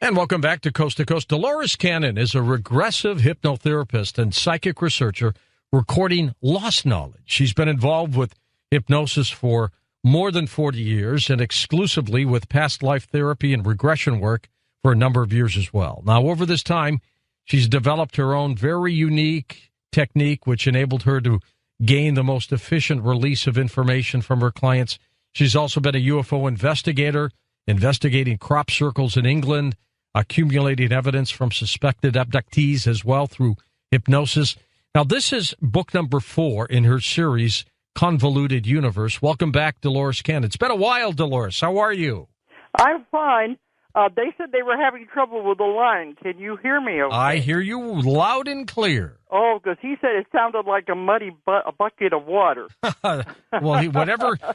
And welcome back to Coast. Dolores Cannon is a regressive hypnotherapist and psychic researcher recording lost knowledge. She's been involved with hypnosis for more than 40 years and exclusively with past life therapy and regression work for a number of years as well. Now, over this time, she's developed her own very unique technique, which enabled her to gain the most efficient release of information from her clients. She's also been a UFO investigator, investigating crop circles in England, accumulating evidence from suspected abductees as well through hypnosis. Now, this is book number 4 in her series, Convoluted Universe. Welcome back, Dolores Cannon. It's been a while, Dolores. How are you? I'm fine. They said they were having trouble with the line. Can you hear me okay? I hear you loud and clear. Oh, because he said it sounded like a muddy a bucket of water. Well,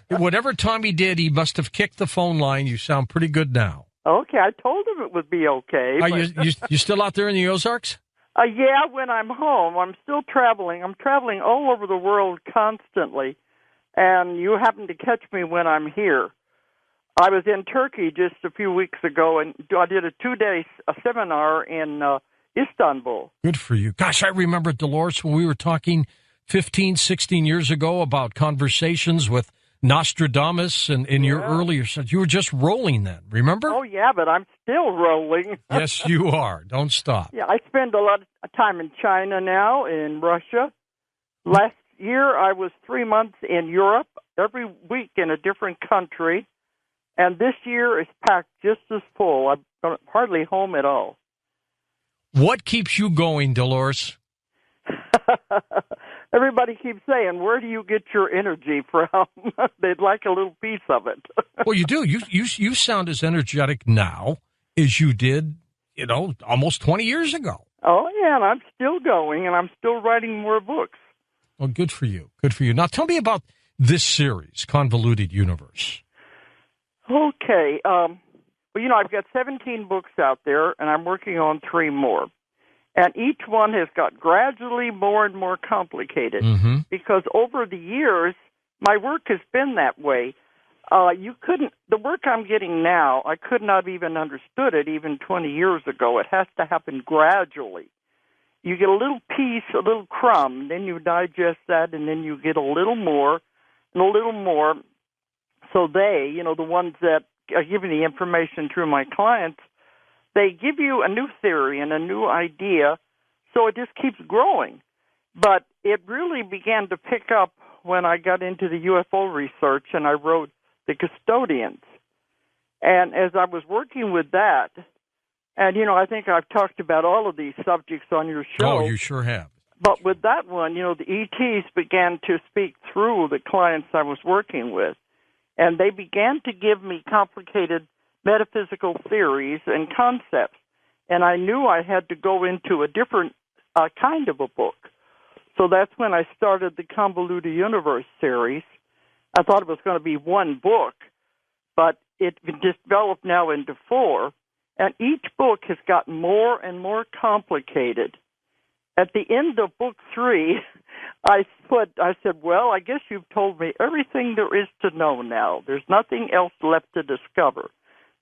whatever Tommy did, he must have kicked the phone line. You sound pretty good now. Okay, I told him it would be okay. Are you still out there in the Ozarks? Yeah, when I'm home. I'm still traveling. I'm traveling all over the world constantly, and you happen to catch me when I'm here. I was in Turkey just a few weeks ago, and I did a 2-day seminar in Istanbul. Good for you. Gosh, I remember, Dolores, when we were talking 15, 16 years ago about conversations with Nostradamus and in your earlier stuff. You were just rolling then, remember? Oh, yeah, but I'm still rolling. Yes, you are. Don't stop. Yeah, I spend a lot of time in China now, in Russia. Last year, I was 3 months in Europe, every week in a different country. And this year is packed just as full. I'm hardly home at all. What keeps you going, Dolores? Everybody keeps saying, where do you get your energy from? They'd like a little piece of it. Well, you do. You sound as energetic now as you did, almost 20 years ago. Oh, yeah, and I'm still going, and I'm still writing more books. Well, good for you. Good for you. Now, tell me about this series, Convoluted Universe. Okay. Well, I've got 17 books out there, and I'm working on 3 more. And each one has got gradually more and more complicated because over the years, my work has been that way. The work I'm getting now, I could not have even understood it even 20 years ago. It has to happen gradually. You get a little piece, a little crumb, then you digest that, and then you get a little more and a little more. So they, the ones that are giving the information through my clients, they give you a new theory and a new idea, so it just keeps growing. But it really began to pick up when I got into the UFO research and I wrote The Custodians. And as I was working with that, and, I think I've talked about all of these subjects on your show. Oh, you sure have. But with that one, the ETs began to speak through the clients I was working with. And they began to give me complicated metaphysical theories and concepts. And I knew I had to go into a different kind of a book. So that's when I started the Convoluted Universe series. I thought it was going to be one book, but it just developed now into 4. And each book has gotten more and more complicated. At the end of book 3, I said, well, I guess you've told me everything there is to know now. There's nothing else left to discover.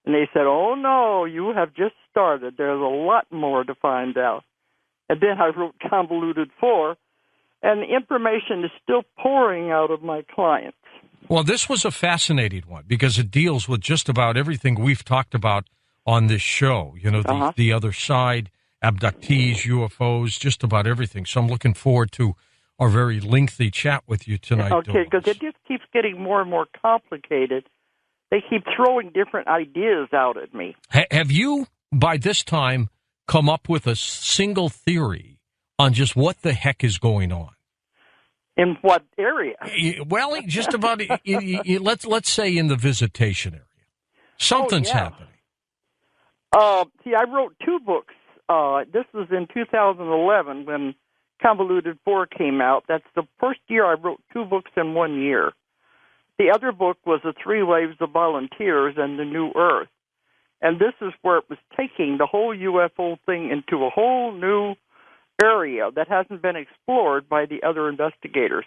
And they said, oh, no, you have just started. There's a lot more to find out. And then I wrote Convoluted 4, and the information is still pouring out of my clients. Well, this was a fascinating one because it deals with just about everything we've talked about on this show. The other side, abductees, UFOs, just about everything. So I'm looking forward to our very lengthy chat with you tonight. Okay, because it just keeps getting more and more complicated. They keep throwing different ideas out at me. Have you, by this time, come up with a single theory on just what the heck is going on? In what area? Well, just about, let's say in the visitation area. Something's happening. I wrote 2 books. This was in 2011 when Convoluted 4 came out. That's the first year I wrote 2 books in 1 year. The other book was The 3 Waves of Volunteers and the New Earth. And this is where it was taking the whole UFO thing into a whole new area that hasn't been explored by the other investigators.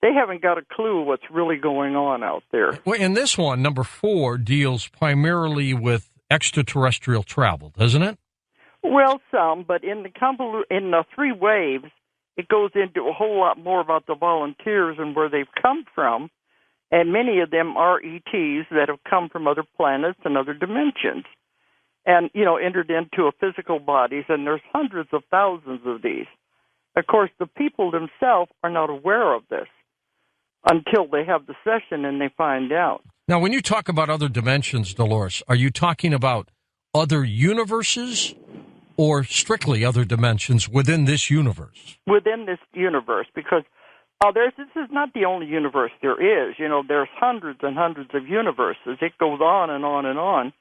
They haven't got a clue what's really going on out there. Well, and this one, number 4, deals primarily with extraterrestrial travel, doesn't it? Well, some, but in the three waves, it goes into a whole lot more about the volunteers and where they've come from, and many of them are ETs that have come from other planets and other dimensions, and entered into a physical bodies, and there's hundreds of thousands of these. Of course, the people themselves are not aware of this until they have the session and they find out. Now, when you talk about other dimensions, Dolores, are you talking about other universes or strictly other dimensions within this universe? Within this universe, because this is not the only universe there is. There's hundreds and hundreds of universes. It goes on and on and on.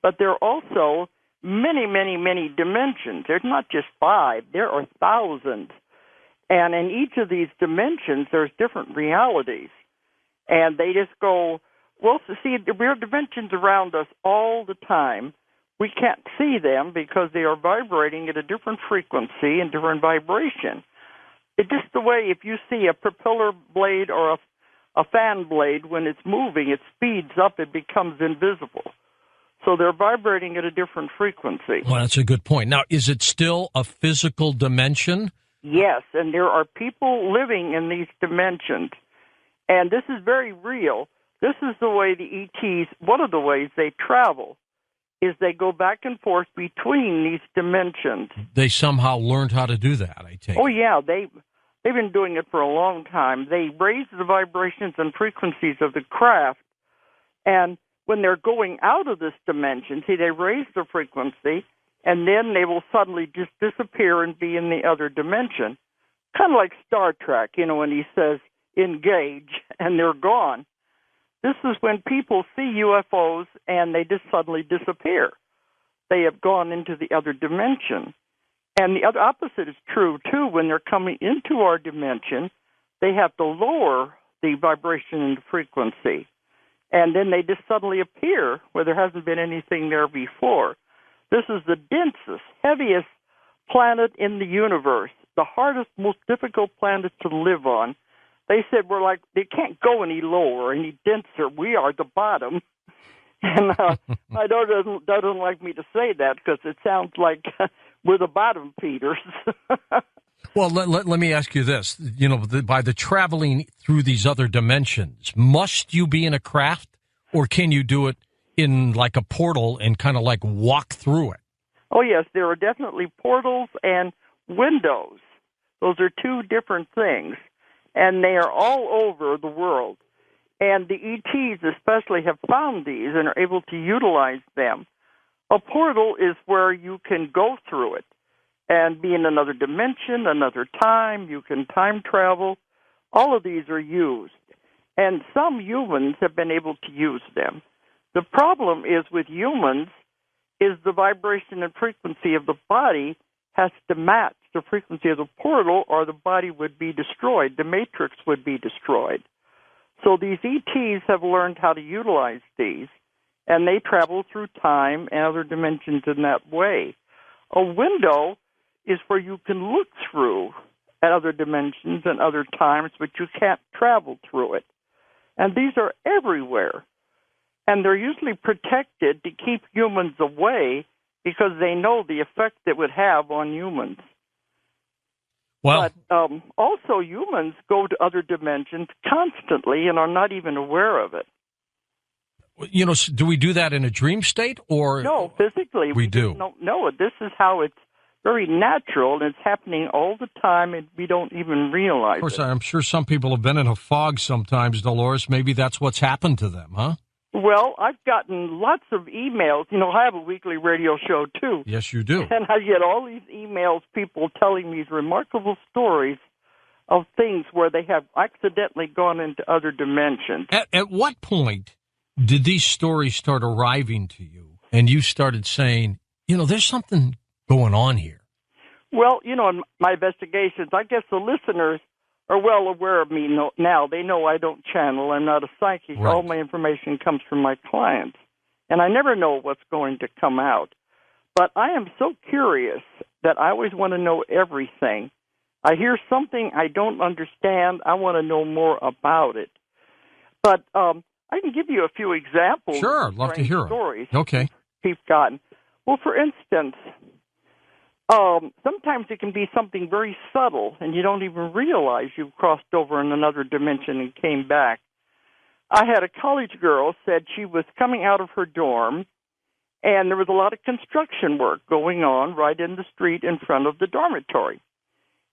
But there are also many, many, many dimensions. There's not just 5. There are thousands. And in each of these dimensions, there's different realities. And they just go, well, see, there are dimensions around us all the time. We can't see them because they are vibrating at a different frequency and different vibration. It's just the way if you see a propeller blade or a fan blade, when it's moving, it speeds up, it becomes invisible. So they're vibrating at a different frequency. Well, that's a good point. Now, is it still a physical dimension? Yes, and there are people living in these dimensions. And this is very real. This is the way the ETs, one of the ways they travel, is they go back and forth between these dimensions. They somehow learned how to do that, I take it. Oh, yeah. They've been doing it for a long time. They raise the vibrations and frequencies of the craft, and when they're going out of this dimension, see, they raise the frequency, and then they will suddenly just disappear and be in the other dimension. Kind of like Star Trek, when he says, engage, and they're gone. This is when people see UFOs and they just suddenly disappear. They have gone into the other dimension. And the other opposite is true, too. When they're coming into our dimension, they have to lower the vibration and frequency. And then they just suddenly appear where there hasn't been anything there before. This is the densest, heaviest planet in the universe, the hardest, most difficult planet to live on. They said they can't go any lower, any denser. We are the bottom. And my daughter doesn't like me to say that because it sounds like we're the bottom feeders. Well, let me ask you this. By the traveling through these other dimensions, must you be in a craft, or can you do it in like a portal and kind of like walk through it? Oh, yes, there are definitely portals and windows. Those are two different things, and they are all over the world. And the ETs especially have found these and are able to utilize them. A portal is where you can go through it and be in another dimension, another time. You can time travel. All of these are used. And some humans have been able to use them. The problem is with humans is the vibration and frequency of the body has to match the frequency of the portal or the body would be destroyed. The matrix would be destroyed. So these ETs have learned how to utilize these, and they travel through time and other dimensions in that way. A window is where you can look through at other dimensions and other times, but you can't travel through it. And these are everywhere. And they're usually protected to keep humans away because they know the effect it would have on humans. Well, but also humans go to other dimensions constantly and are not even aware of it. Do we do that in a dream state or? No, physically. We do. Don't know it. This is how it's very natural, and it's happening all the time, and we don't even realize it. Of course, I'm sure some people have been in a fog sometimes, Dolores. Maybe that's what's happened to them, huh? Well, I've gotten lots of emails. I have a weekly radio show, too. Yes, you do. And I get all these emails, people telling me these remarkable stories of things where they have accidentally gone into other dimensions. At what point did these stories start arriving to you, and you started saying, there's something going on here? Well, in my investigations, I guess the listeners are well aware of me now. They know I don't channel. I'm not a psychic. Right. All my information comes from my clients, and I never know what's going to come out. But I am so curious that I always want to know everything. I hear something I don't understand. I want to know more about it. But I can give you a few examples. Sure, I'd love to hear stories. them. Okay. we've gotten. Well, for instance, sometimes it can be something very subtle, and you don't even realize you've crossed over in another dimension and came back. I had a college girl said she was coming out of her dorm, and there was a lot of construction work going on right in the street in front of the dormitory.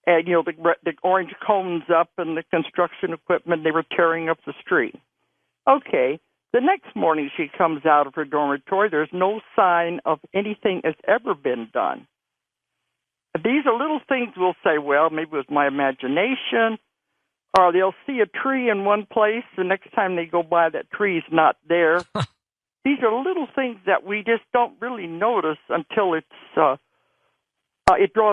And, you know, the orange cones up and the construction equipment, they were tearing up the street. Okay, the next morning she comes out of her dormitory. There's no sign of anything that's ever been done. These are little things we'll say, well, maybe it was my imagination, or they'll see a tree in one place. The next time they go by, that tree's not there. These are little things that we just don't really notice until it draws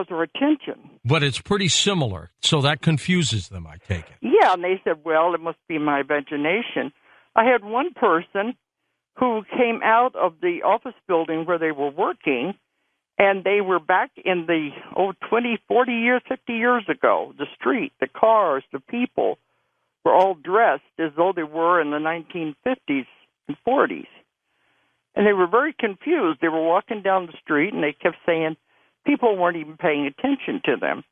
our attention. But it's pretty similar, so that confuses them, I take it. Yeah, and they said, well, it must be my imagination. I had one person who came out of the office building where they were working, and they were back in the, 20, 40 years, 50 years ago. The street, the cars, the people were all dressed as though they were in the 1950s and 40s. And they were very confused. They were walking down the street, and they kept saying people weren't even paying attention to them.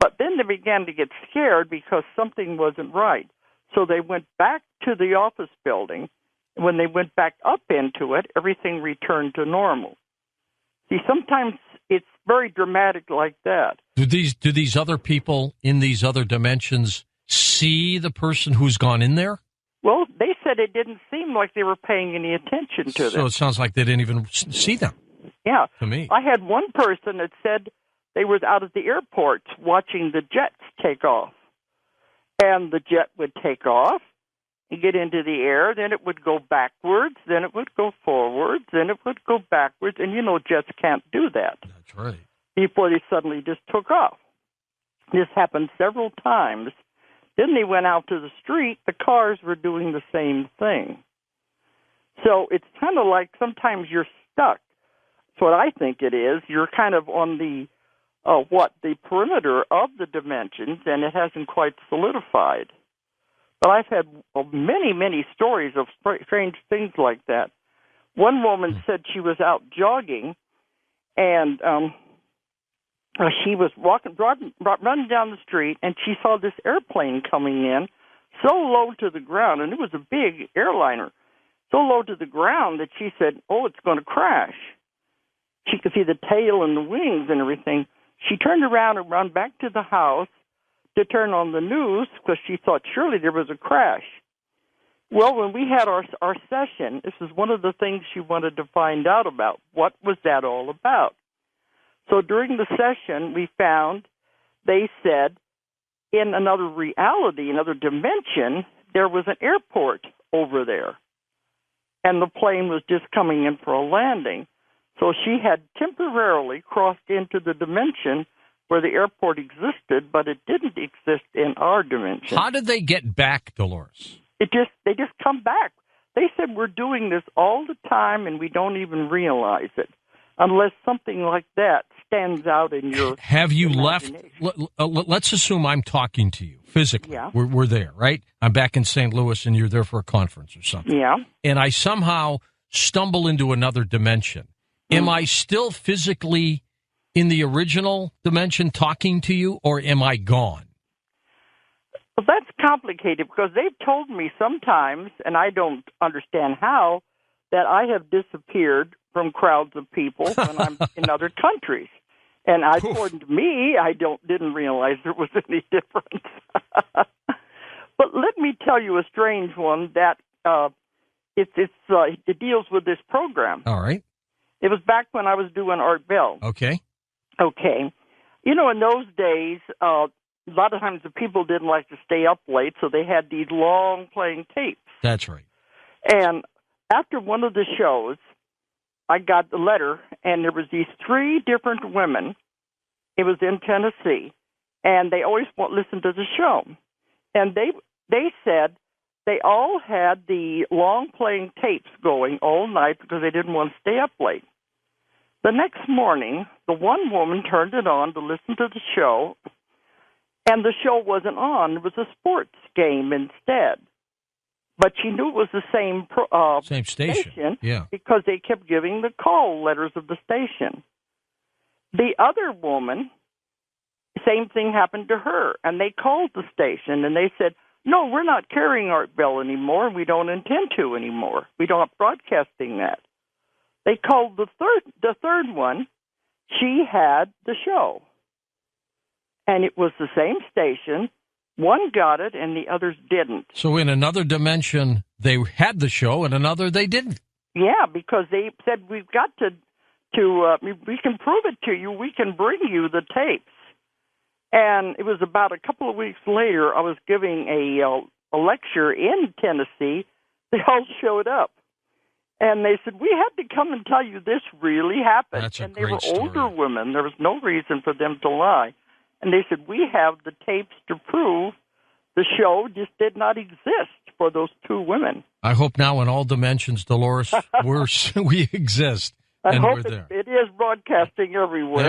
But then they began to get scared because something wasn't right. So they went back to the office building. And when they went back up into it, everything returned to normal. See, sometimes it's very dramatic like that. Do these other people in these other dimensions see the person who's gone in there? Well, they said it didn't seem like they were paying any attention to them. So it sounds like they didn't even see them. Yeah. To me. I had one person that said they was out at the airport watching the jets take off. And the jet would take off and get into the air, then it would go backwards, then it would go forwards, then it would go backwards. And, you know, jets can't do that. That's right. Before they suddenly just took off. This happened several times. Then they went out to the street. The cars were doing the same thing. So it's kind of like sometimes you're stuck. That's what I think it is. You're kind of on the perimeter of the dimensions, and it hasn't quite solidified. But I've had many, many stories of strange things like that. One woman said she was out jogging, and she was running down the street, and she saw this airplane coming in so low to the ground, and it was a big airliner, so low to the ground that she said, it's going to crash. She could see the tail and the wings and everything. She turned around and ran back to the house to turn on the news because she thought surely there was a crash. Well, when we had our session, this is one of the things she wanted to find out about. What was that all about? So during the session, we found, they said, in another reality, another dimension, there was an airport over there. And the plane was just coming in for a landing. So she had temporarily crossed into the dimension where the airport existed, but it didn't exist in our dimension. How did they get back, Dolores? They just come back. They said we're doing this all the time and we don't even realize it, unless something like that stands out in your Have you left? Let's assume I'm talking to you physically. Yeah. We're there, right? I'm back in St. Louis and you're there for a conference or something. Yeah. And I somehow stumble into another dimension. Am I still physically in the original dimension talking to you, or am I gone? Well, that's complicated because they've told me sometimes, and I don't understand how, that I have disappeared from crowds of people when I'm in other countries. And according to me, I didn't realize there was any difference. But let me tell you a strange one that it deals with this program. All right. It was back when I was doing Art Bell. Okay. You know, in those days, a lot of times the people didn't like to stay up late, so they had these long playing tapes. That's right. And after one of the shows, I got the letter, and there was these 3 different women. It was in Tennessee, and they always listen to the show. And they said they all had the long playing tapes going all night because they didn't want to stay up late. The next morning, the one woman turned it on to listen to the show, and the show wasn't on. It was a sports game instead. But she knew it was the same same station. Yeah. Because they kept giving the call letters of the station. The other woman, same thing happened to her, and they called the station, and they said, no, we're not carrying Art Bell anymore. We don't intend to anymore. We don't broadcasting that. They called the third one. She had the show. And it was the same station. One got it, and the others didn't. So in another dimension, they had the show, and another they didn't. Yeah, because they said, we've got to we can prove it to you. We can bring you the tapes. And it was about a couple of weeks later, I was giving a lecture in Tennessee. They all showed up. And they said, we had to come and tell you this really happened. That's a and they great were story. older women. There was no reason for them to lie. And they said, we have the tapes to prove the show just did not exist for those two women. I hope now in all dimensions, Dolores, we exist. I and hope we're there. It is broadcasting everywhere.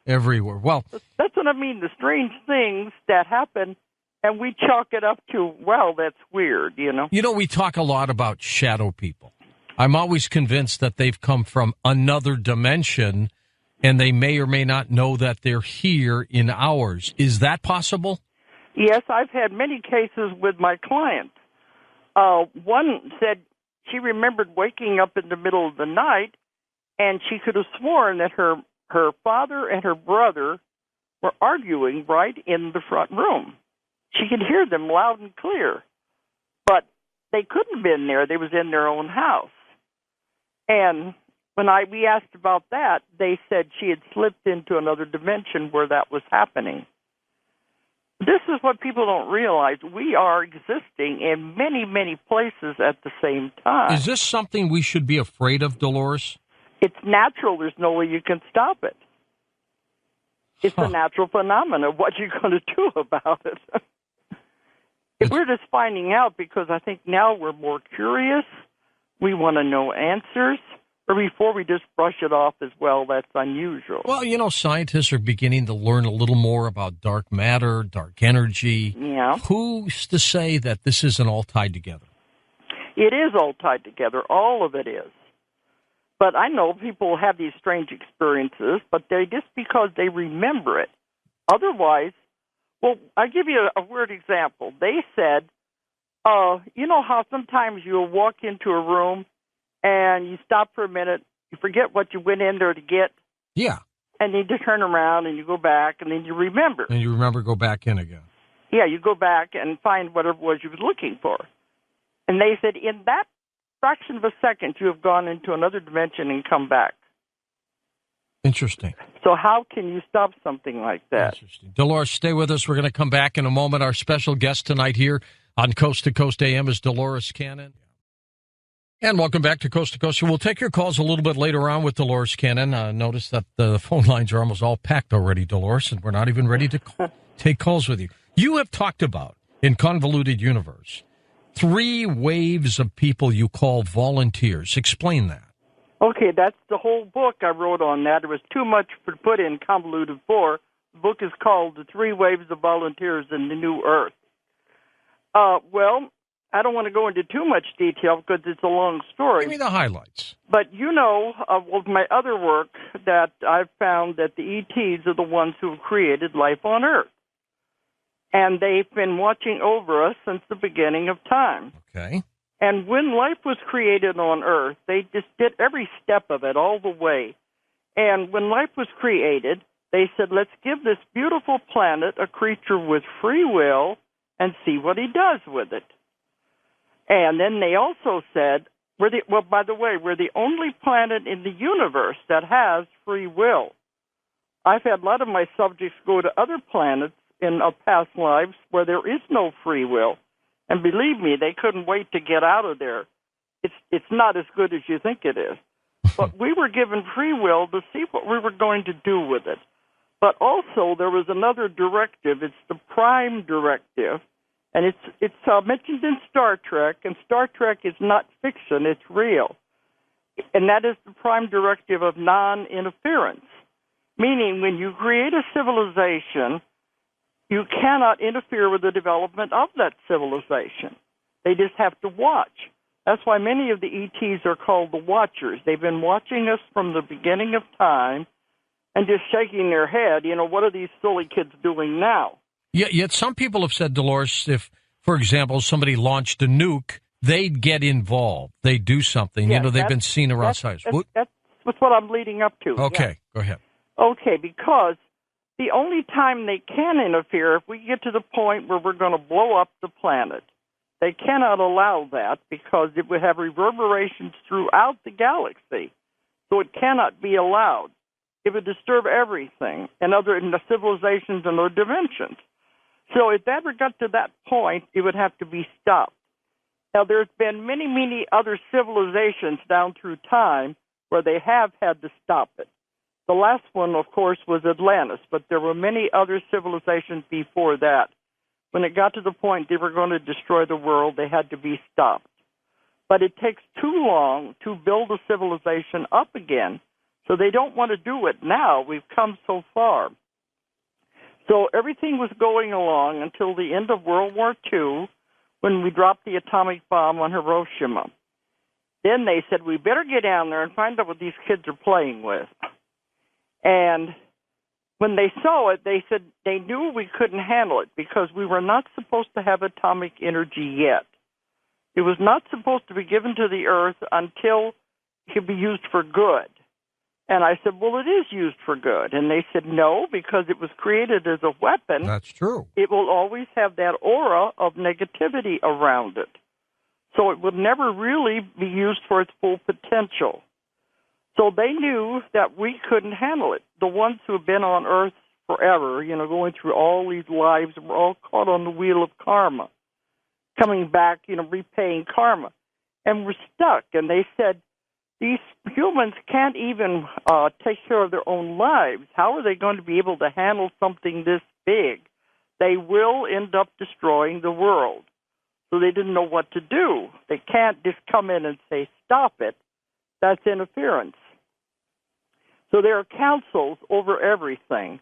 Everywhere. Well, that's what I mean, the strange things that happen, and we chalk it up to, well, that's weird, you know. You know, we talk a lot about shadow people. I'm always convinced that they've come from another dimension, and they may or may not know that they're here in ours. Is that possible? Yes, I've had many cases with my clients. One said she remembered waking up in the middle of the night, and she could have sworn that her father and her brother were arguing right in the front room. She could hear them loud and clear, but they couldn't have been there. They was in their own house. And when we asked about that, they said she had slipped into another dimension where that was happening. This is what people don't realize. We are existing in many, many places at the same time. Is this something we should be afraid of, Dolores? It's natural. There's no way you can stop it. It's a natural phenomenon. What are you going to do about it? We're just finding out because I think now we're more curious. We want to know answers. Or before we just brush it off as, well, that's unusual. Well, you know, scientists are beginning to learn a little more about dark matter, dark energy. Yeah. Who's to say that this isn't all tied together? It is all tied together. All of it is. But I know people have these strange experiences, but they just because they remember it. Otherwise, well, I'll give you a weird example. They said, you know how sometimes you'll walk into a room and you stop for a minute, you forget what you went in there to get. Yeah. And then you turn around and you go back and then you remember. And you remember go back in again. Yeah, you go back and find whatever it was you were looking for. And they said in that fraction of a second, you have gone into another dimension and come back. Interesting. So how can you stop something like that? Interesting. Dolores, stay with us. We're going to come back in a moment. Our special guest tonight here on Coast to Coast AM is Dolores Cannon. And welcome back to Coast to Coast. We'll take your calls a little bit later on with Dolores Cannon. Notice that the phone lines are almost all packed already, Dolores, and we're not even ready to take calls with you. You have talked about, in Convoluted Universe, 3 waves of people you call volunteers. Explain that. Okay, that's the whole book I wrote on that. It was too much to put in Convoluted 4. The book is called The 3 Waves of Volunteers in the New Earth. Well, I don't want to go into too much detail because it's a long story. Give me the highlights. But you know, with my other work, that I've found that the ETs are the ones who have created life on Earth. And they've been watching over us since the beginning of time. Okay. And when life was created on Earth, they just did every step of it all the way. And when life was created, they said, let's give this beautiful planet a creature with free will and see what he does with it. And then they also said, by the way, we're the only planet in the universe that has free will. I've had a lot of my subjects go to other planets in past lives where there is no free will. And believe me, they couldn't wait to get out of there. It's not as good as you think it is. But we were given free will to see what we were going to do with it. But also there was another directive. It's the Prime Directive. And it's mentioned in Star Trek, and Star Trek is not fiction, it's real. And that is the Prime Directive of non-interference, meaning when you create a civilization, you cannot interfere with the development of that civilization. They just have to watch. That's why many of the ETs are called the Watchers. They've been watching us from the beginning of time and just shaking their head. What are these silly kids doing now? Yet some people have said, Dolores, if, for example, somebody launched a nuke, they'd get involved. They do something. Yes, they've been seen around sites. That's what I'm leading up to. Okay, Go ahead. Okay, because the only time they can interfere, if we get to the point where we're going to blow up the planet, they cannot allow that because it would have reverberations throughout the galaxy. So it cannot be allowed. It would disturb everything in the civilizations and other dimensions. So if that ever got to that point, it would have to be stopped. Now, there's been many, many other civilizations down through time where they have had to stop it. The last one, of course, was Atlantis, but there were many other civilizations before that. When it got to the point they were going to destroy the world, they had to be stopped. But it takes too long to build a civilization up again, so they don't want to do it now. We've come so far. So everything was going along until the end of World War II, when we dropped the atomic bomb on Hiroshima. Then they said, we better get down there and find out what these kids are playing with. And when they saw it, they said they knew we couldn't handle it because we were not supposed to have atomic energy yet. It was not supposed to be given to the Earth until it could be used for good. And I said, well, it is used for good. And they said, no, because it was created as a weapon. That's true. It will always have that aura of negativity around it. So it would never really be used for its full potential. So they knew that we couldn't handle it. The ones who have been on Earth forever, going through all these lives, and we're all caught on the wheel of karma, coming back, repaying karma. And we're stuck. And they said, these humans can't even take care of their own lives. How are they going to be able to handle something this big? They will end up destroying the world. So they didn't know what to do. They can't just come in and say, stop it. That's interference. So there are councils over everything,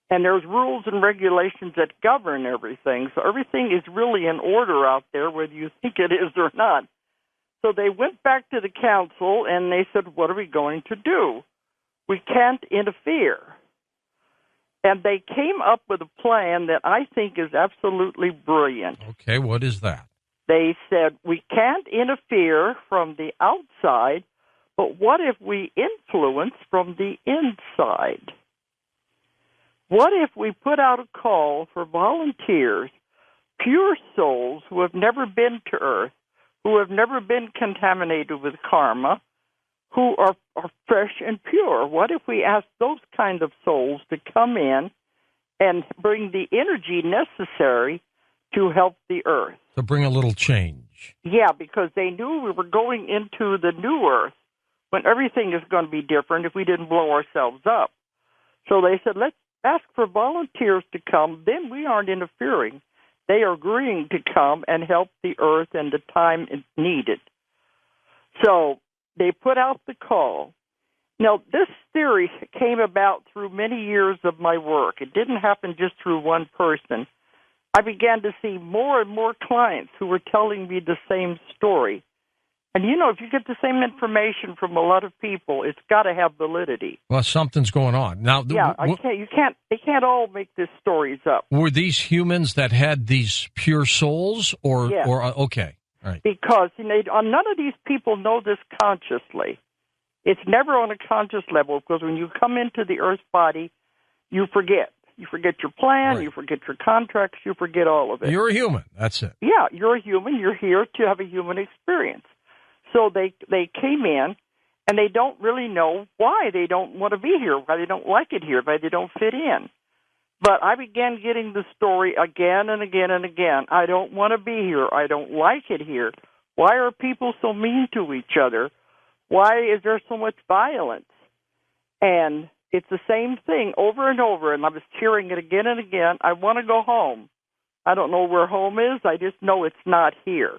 and there's rules and regulations that govern everything. So everything is really in order out there, whether you think it is or not. So they went back to the council, and they said, what are we going to do? We can't interfere. And they came up with a plan that I think is absolutely brilliant. Okay, what is that? They said, we can't interfere from the outside, but what if we influence from the inside? What if we put out a call for volunteers, pure souls who have never been to Earth, who have never been contaminated with karma, who are fresh and pure? What if we ask those kind of souls to come in and bring the energy necessary to help the Earth? To bring a little change. Yeah, because they knew we were going into the new Earth when everything is going to be different if we didn't blow ourselves up. So they said, let's ask for volunteers to come. Then we aren't interfering. They are agreeing to come and help the Earth and the time it's needed. So they put out the call. Now, this theory came about through many years of my work. It didn't happen just through one person. I began to see more and more clients who were telling me the same story. And, if you get the same information from a lot of people, it's got to have validity. Well, something's going on. Now, they can't all make these stories up. Were these humans that had these pure souls Yes. Okay. All right. Because none of these people know this consciously. It's never on a conscious level, because when you come into the Earth body, you forget. You forget your plan, Right. You forget your contracts, you forget all of it. You're a human. That's it. Yeah, you're a human. You're here to have a human experience. So they came in, and they don't really know why they don't want to be here, why they don't like it here, why they don't fit in. But I began getting the story again and again and again. I don't want to be here. I don't like it here. Why are people so mean to each other? Why is there so much violence? And it's the same thing over and over, and I was hearing it again and again. I want to go home. I don't know where home is. I just know it's not here.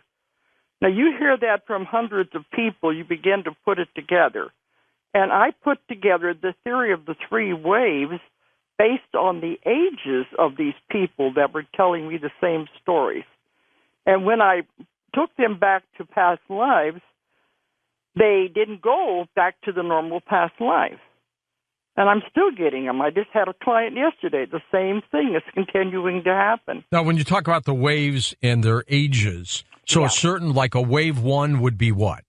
Now, you hear that from hundreds of people. You begin to put it together. And I put together the theory of the three waves based on the ages of these people that were telling me the same stories. And when I took them back to past lives, they didn't go back to the normal past life. And I'm still getting them. I just had a client yesterday. The same thing is continuing to happen. Now, when you talk about the waves and their ages, so a certain, like a wave one would be what?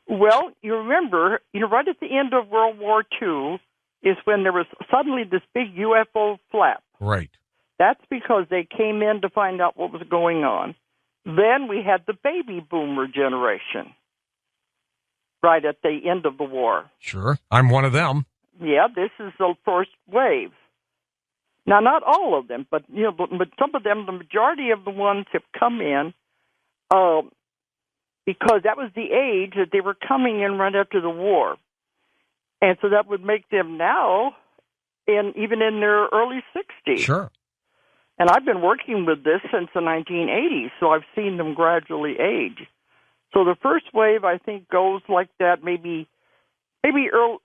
Well, you remember, right at the end of World War II is when there was suddenly this big UFO flap. Right. That's because they came in to find out what was going on. Then we had the baby boomer generation right at the end of the war. Sure. I'm one of them. Yeah, this is the first wave. Now, not all of them, but but some of them, the majority of the ones have come in because that was the age that they were coming in right after the war. And so that would make them now even in their early 60s. Sure. And I've been working with this since the 1980s, so I've seen them gradually age. So the first wave, I think, goes like that, maybe early,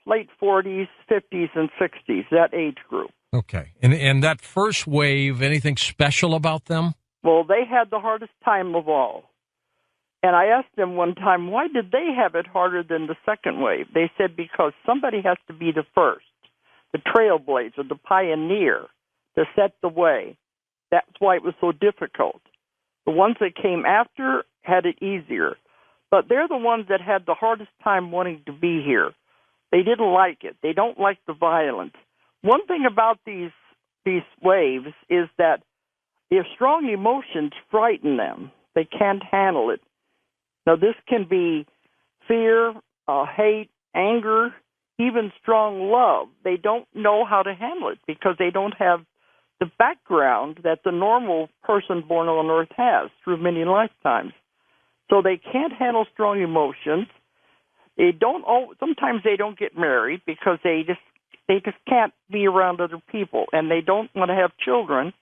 late 40s, 50s, and 60s, that age group. Okay. And that first wave, anything special about them? Well, they had the hardest time of all. And I asked them one time, why did they have it harder than the second wave? They said, because somebody has to be the first, the trailblazer, the pioneer, to set the way. That's why it was so difficult. The ones that came after had it easier. But they're the ones that had the hardest time wanting to be here. They didn't like it. They don't like the violence. One thing about these waves is that if strong emotions frighten them, they can't handle it. Now, this can be fear, hate, anger, even strong love. They don't know how to handle it because they don't have the background that the normal person born on earth has through many lifetimes. So they can't handle strong emotions. They don't. Sometimes they don't get married because they just can't be around other people, and they don't want to have children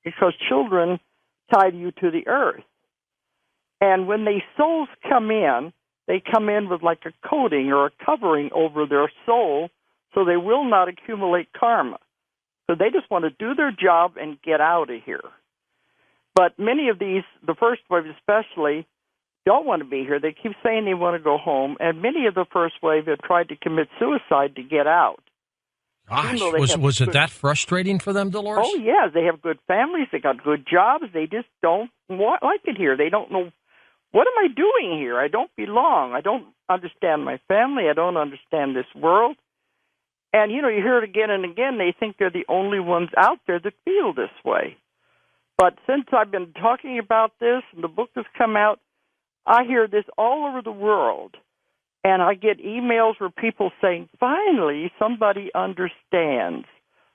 because children tie you to the earth. And when these souls come in, they come in with like a coating or a covering over their soul, so they will not accumulate karma. So they just want to do their job and get out of here. But many of these, the first wave especially, don't want to be here. They keep saying they want to go home, and many of the first wave have tried to commit suicide to get out. Gosh, was it that frustrating for them, Dolores? Oh, yeah. They have good families. They got good jobs. They just don't like it here. They don't know, what am I doing here? I don't belong. I don't understand my family. I don't understand this world. And, you hear it again and again. They think they're the only ones out there that feel this way. But since I've been talking about this and the book has come out, I hear this all over the world. And I get emails where people saying, finally, somebody understands.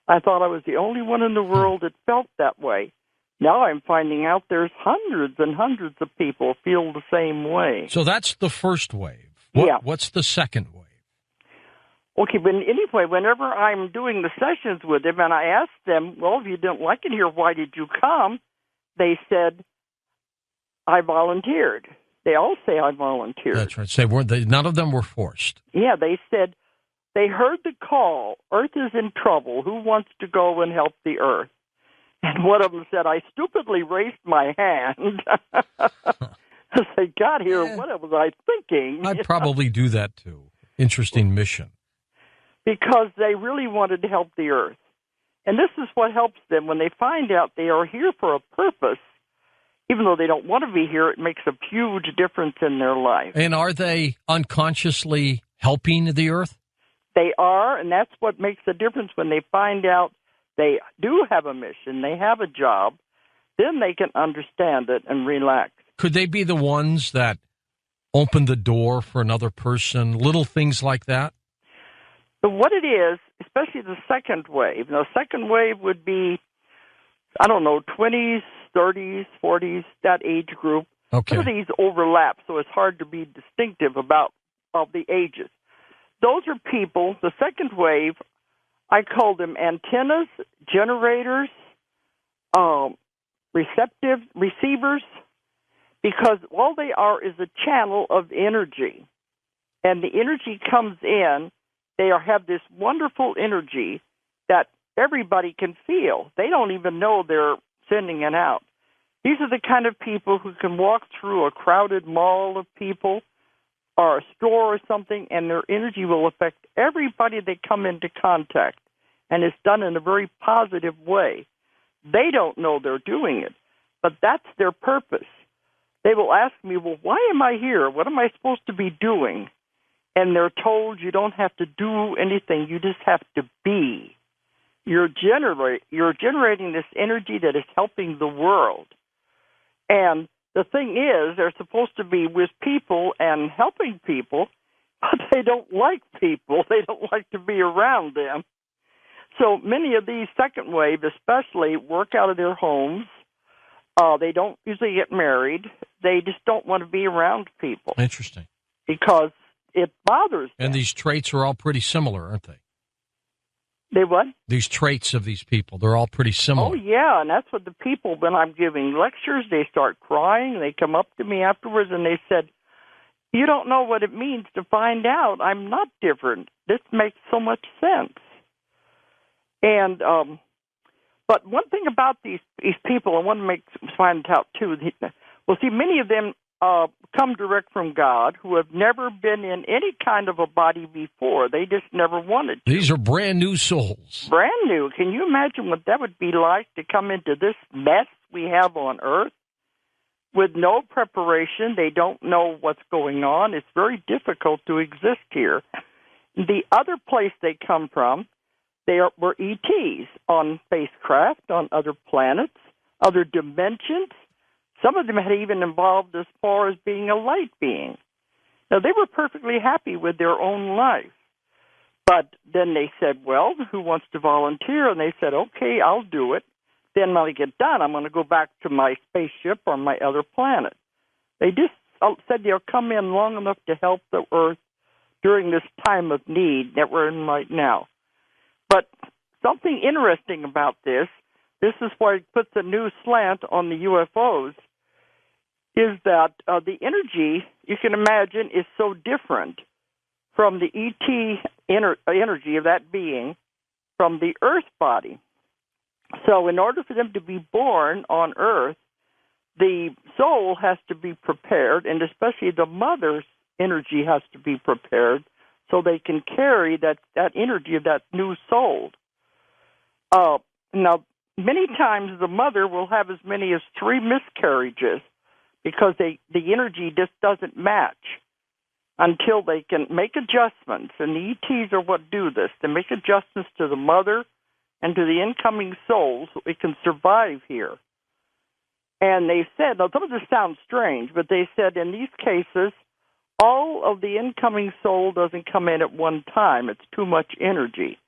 I thought I was the only one in the world that felt that way. Now I'm finding out there's hundreds and hundreds of people feel the same way. So that's the first wave. What's the second wave? Okay, but anyway, whenever I'm doing the sessions with them and I ask them, well, if you didn't like it here, why did you come? They said, I volunteered. They all say I volunteered. That's right. None of them were forced. Yeah, they said they heard the call. Earth is in trouble. Who wants to go and help the Earth? And one of them said, I stupidly raised my hand. As they got here, what was I thinking? I'd probably do that too. Interesting mission. Because they really wanted to help the Earth. And this is what helps them when they find out they are here for a purpose. Even though they don't want to be here, it makes a huge difference in their life. And are they unconsciously helping the Earth? They are, and that's what makes the difference when they find out they do have a mission, they have a job, then they can understand it and relax. Could they be the ones that open the door for another person, little things like that? But what it is, especially the second wave, the second wave would be, 20s, 30s, 40s, that age group. Okay. Some of these overlap, so it's hard to be distinctive about the ages. Those are people, the second wave, I call them antennas, generators, receivers, because all they are is a channel of energy. And the energy comes in, they have this wonderful energy that everybody can feel. They don't even know they're sending it out. These are the kind of people who can walk through a crowded mall of people or a store or something, and their energy will affect everybody they come into contact, and it's done in a very positive way. They don't know they're doing it, but that's their purpose. They will ask me, well, why am I here? What am I supposed to be doing? And they're told you don't have to do anything. You just have to be. You're generating this energy that is helping the world. And the thing is, they're supposed to be with people and helping people, but they don't like people. They don't like to be around them. So many of these second wave especially work out of their homes. They don't usually get married. They just don't want to be around people. Interesting. Because it bothers them. And these traits are all pretty similar, aren't they? They what? These traits of these people, they're all pretty similar. Oh, yeah, and that's what the people, when I'm giving lectures, they start crying. They come up to me afterwards and they said, you don't know what it means to find out I'm not different. This makes so much sense. And, but one thing about these people, I want to find out too, well, see, many of them come direct from God who have never been in any kind of a body before. They just never wanted to. These are brand new souls. Brand new. Can you imagine what that would be like to come into this mess we have on Earth with no preparation? They don't know what's going on. It's very difficult to exist here. The other place they come from, were ETs on spacecraft, on other planets, other dimensions. Some of them had even evolved as far as being a light being. Now, they were perfectly happy with their own life. But then they said, well, who wants to volunteer? And they said, okay, I'll do it. Then when I get done, I'm going to go back to my spaceship or my other planet. They just said they'll come in long enough to help the Earth during this time of need that we're in right now. But something interesting about this is why it puts a new slant on the UFOs, is that the energy, you can imagine, is so different from the ET energy of that being from the Earth body. So in order for them to be born on Earth, the soul has to be prepared, and especially the mother's energy has to be prepared so they can carry that energy of that new soul. Now, many times the mother will have as many as 3 miscarriages because the energy just doesn't match until they can make adjustments. And the ETs are what do this. They make adjustments to the mother and to the incoming soul so it can survive here. And they said, now some of this sounds strange, but they said in these cases, all of the incoming soul doesn't come in at one time. It's too much energy.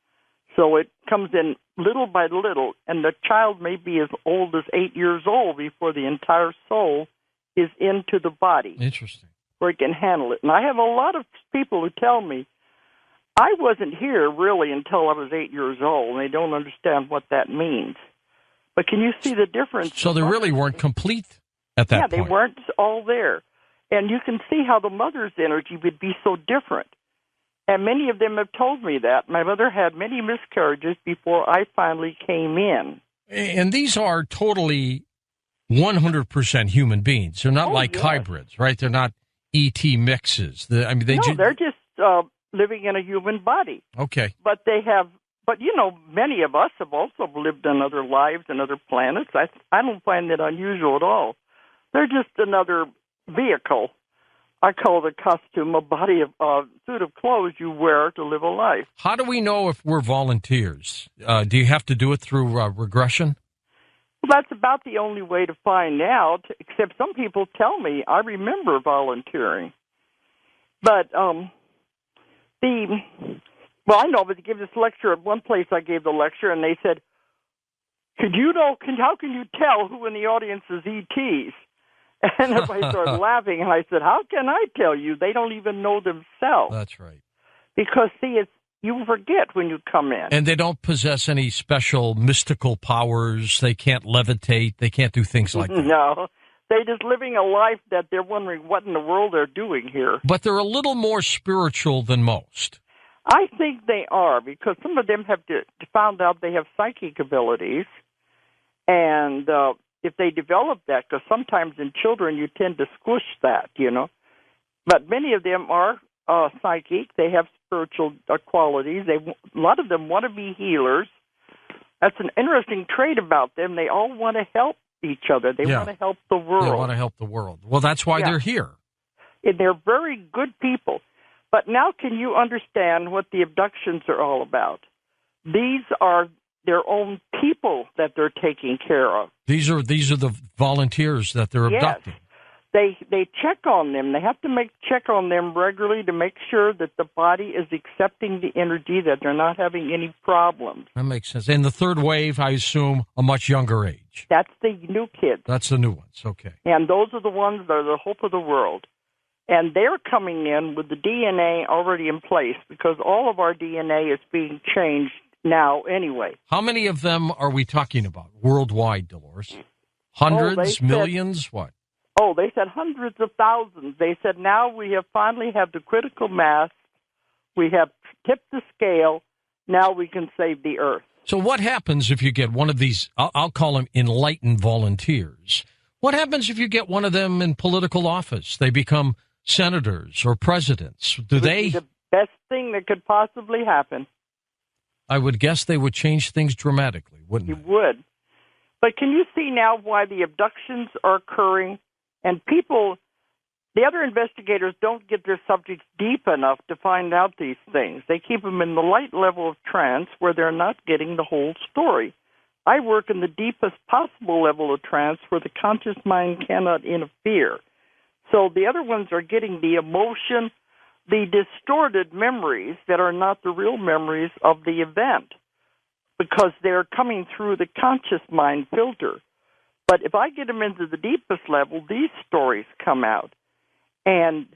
So it comes in little by little, and the child may be as old as 8 years old before the entire soul is into the body. Interesting. Where it can handle it. And I have a lot of people who tell me, I wasn't here really until I was 8 years old, and they don't understand what that means. But can you see the difference? So they really weren't complete at that point. Yeah, they weren't all there. And you can see how the mother's energy would be so different. And many of them have told me that. My mother had many miscarriages before I finally came in. And these are totally 100% human beings. They're not hybrids, right? They're not ET mixes. They're just living in a human body. Okay. But many of us have also lived in other lives and other planets. I don't find that unusual at all. They're just another vehicle. I call the costume a suit of clothes you wear to live a life. How do we know if we're volunteers? Do you have to do it through regression? Well, that's about the only way to find out, except some people tell me I remember volunteering. But, I know, but to give this lecture at one place I gave the lecture, and they said, how can you tell who in the audience is ETs? And everybody started laughing, and I said, how can I tell you? They don't even know themselves. That's right. Because, see, you forget when you come in. And they don't possess any special mystical powers. They can't levitate. They can't do things like that. No. They're just living a life that they're wondering what in the world they're doing here. But they're a little more spiritual than most. I think they are, because some of them have found out they have psychic abilities. And if they develop that, because sometimes in children you tend to squish that, But many of them are psychic. They have spiritual qualities. A lot of them want to be healers. That's an interesting trait about them. They all want to help each other. They want to help the world. They want to help the world. Well, that's why they're here. And they're very good people. But now can you understand what the abductions are all about? These are their own people that they're taking care of. These are the volunteers that they're abducting. They check on them. They have to check on them regularly to make sure that the body is accepting the energy, that they're not having any problems. That makes sense. And the third wave, I assume, a much younger age. That's the new kids. That's the new ones. Okay. And those are the ones that are the hope of the world. And they're coming in with the DNA already in place because all of our DNA is being changed now anyway. How many of them are we talking about worldwide, Dolores? Hundreds, millions, what? Oh, they said hundreds of thousands. They said now we have finally have the critical mass. We have tipped the scale. Now we can save the earth. So what happens if you get one of these, I'll call them enlightened volunteers? What happens if you get one of them in political office? They become senators or presidents. It would be the best thing that could possibly happen. I would guess they would change things dramatically, wouldn't they? You would. But can you see now why the abductions are occurring? And people, the other investigators don't get their subjects deep enough to find out these things. They keep them in the light level of trance where they're not getting the whole story. I work in the deepest possible level of trance where the conscious mind cannot interfere. So the other ones are getting the emotion, the distorted memories that are not the real memories of the event because they're coming through the conscious mind filter. But if I get them into the deepest level, these stories come out. And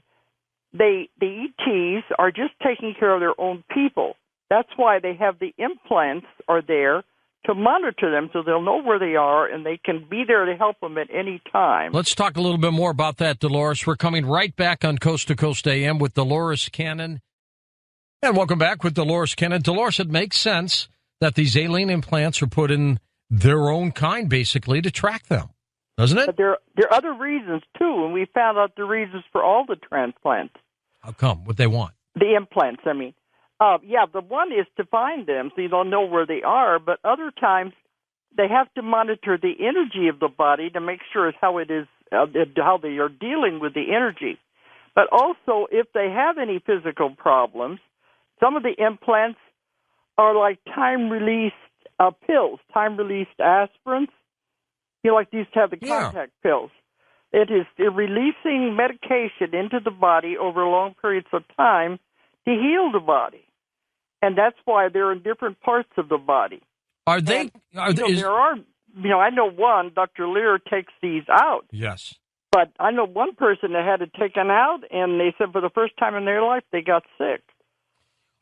the ETs are just taking care of their own people. That's why they have the implants are there to monitor them so they'll know where they are and they can be there to help them at any time. Let's talk a little bit more about that, Dolores. We're coming right back on Coast to Coast AM with Dolores Cannon. And welcome back with Dolores Cannon. Dolores, it makes sense that these alien implants are put in their own kind, basically, to track them, doesn't it? But there are other reasons, too, and we found out the reasons for all the transplants. How come? What they want? The implants, I mean. The one is to find them so you don't know where they are, but other times they have to monitor the energy of the body to make sure how it is, how they are dealing with the energy. But also, if they have any physical problems, some of the implants are like time-released pills, time-released aspirins. Like these have the contact pills. It is releasing medication into the body over long periods of time to heal the body. And that's why they're in different parts of the body. Are they? There are, I know one, Dr. Lear takes these out. Yes. But I know one person that had it taken out, and they said for the first time in their life they got sick.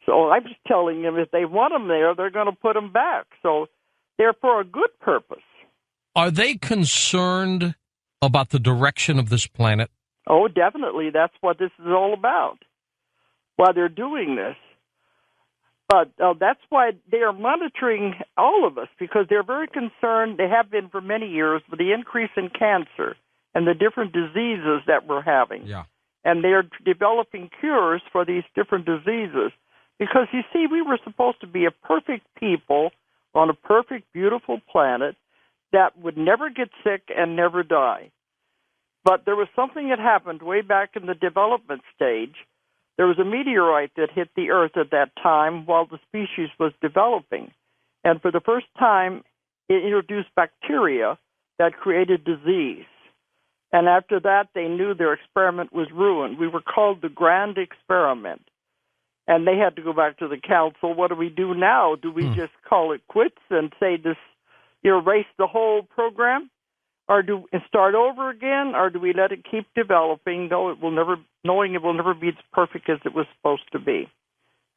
So I'm just telling them if they want them there, they're going to put them back. So they're for a good purpose. Are they concerned about the direction of this planet? Oh, definitely. That's what this is all about, why they're doing this. But that's why they are monitoring all of us, because they're very concerned, they have been for many years, with the increase in cancer and the different diseases that we're having. Yeah. And they're developing cures for these different diseases. Because, you see, we were supposed to be a perfect people on a perfect, beautiful planet that would never get sick and never die. But there was something that happened way back in the development stage. There was a meteorite that hit the Earth at that time while the species was developing. And for the first time, it introduced bacteria that created disease. And after that, they knew their experiment was ruined. We were called the Grande Experiment. And they had to go back to the council. What do we do now? Do we just call it quits and say this, erase the whole program? Or do we start over again? Or do we let it keep developing, knowing it will never be as perfect as it was supposed to be?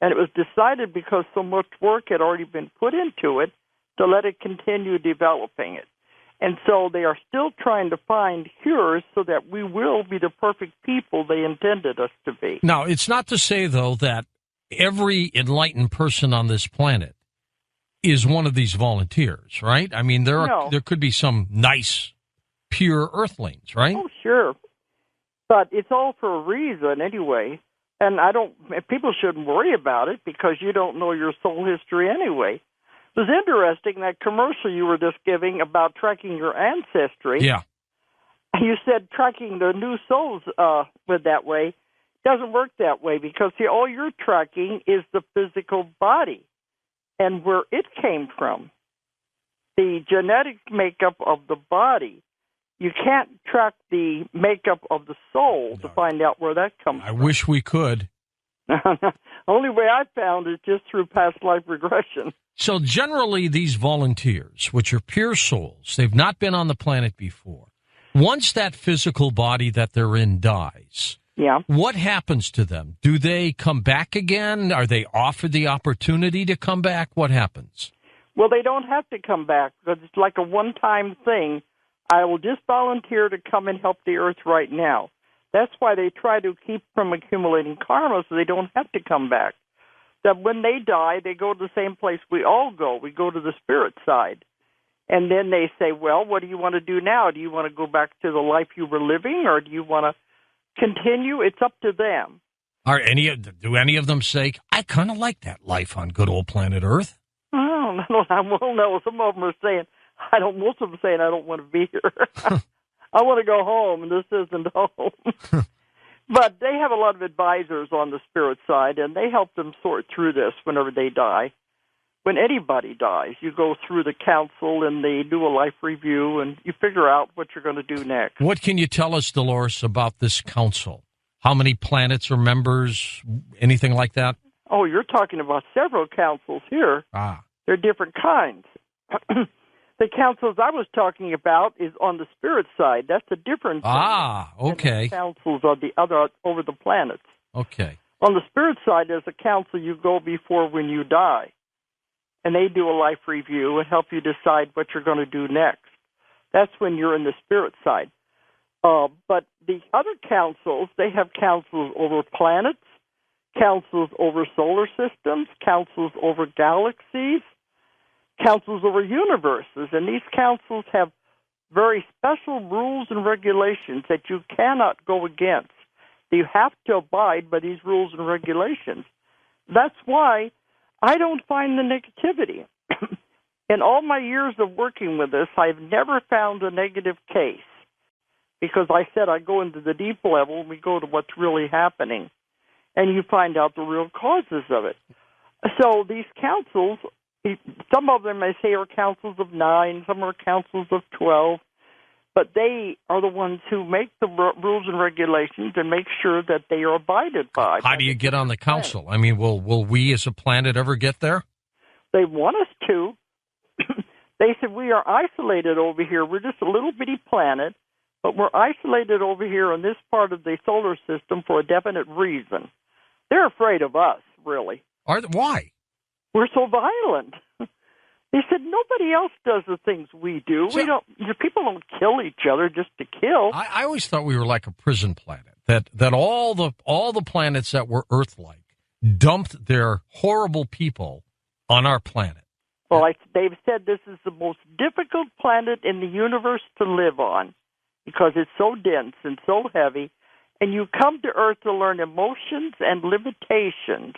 And it was decided, because so much work had already been put into it, to let it continue developing it. And so they are still trying to find cures so that we will be the perfect people they intended us to be. Now, it's not to say, though, that every enlightened person on this planet is one of these volunteers, right? I mean, there could be some nice pure earthlings, right? Oh, sure. But it's all for a reason anyway. And people shouldn't worry about it because you don't know your soul history anyway. It was interesting, that commercial you were just giving about tracking your ancestry. Yeah. You said tracking the new souls with that way. It doesn't work that way because, see, all you're tracking is the physical body and where it came from, the genetic makeup of the body. You can't track the makeup of the soul to find out where that comes from. I wish we could. Only way I found is just through past life regression. So generally these volunteers, which are pure souls, they've not been on the planet before. Once that physical body that they're in dies, what happens to them? Do they come back again? Are they offered the opportunity to come back? What happens? Well, they don't have to come back because it's like a one-time thing. I will just volunteer to come and help the earth right now. That's why they try to keep from accumulating karma so they don't have to come back. That when they die, they go to the same place we all go. We go to the spirit side. And then they say, well, what do you want to do now? Do you want to go back to the life you were living, or do you want to continue? It's up to them. Do any of them say, I kind of like that life on good old planet Earth? Oh, no. Some of them are saying, most of them saying, I don't want to be here. I want to go home, and this isn't home. But they have a lot of advisors on the spirit side, and they help them sort through this whenever they die. When anybody dies, you go through the council, and they do a life review, and you figure out what you're going to do next. What can you tell us, Dolores, about this council? How many planets are members, anything like that? Oh, you're talking about several councils here. They're different kinds. The councils I was talking about is on the spirit side. That's a different thing. Okay. Than the councils are the other over the planets. Okay. On the spirit side, there's a council you go before when you die. And they do a life review and help you decide what you're going to do next. That's when you're in the spirit side. But the other councils, they have councils over planets, councils over solar systems, councils over galaxies, councils over universes, and these councils have very special rules and regulations that you cannot go against. You have to abide by these rules and regulations. That's why I don't find the negativity. In all my years of working with this, I've never found a negative case because I said I go into the deep level and we go to what's really happening, and you find out the real causes of it. So these councils, some of them, I say, are councils of 9, some are councils of 12, but they are the ones who make the rules and regulations and make sure that they are abided by. How do you get on the council? I mean, will we as a planet ever get there? They want us to. They said we are isolated over here. We're just a little bitty planet, but we're isolated over here in this part of the solar system for a definite reason. They're afraid of us, really. Why? We're so violent. They said nobody else does the things we do. People don't kill each other just to kill. I always thought we were like a prison planet. That all the planets that were Earth-like dumped their horrible people on our planet. Well, they've said this is the most difficult planet in the universe to live on because it's so dense and so heavy, and you come to Earth to learn emotions and limitations,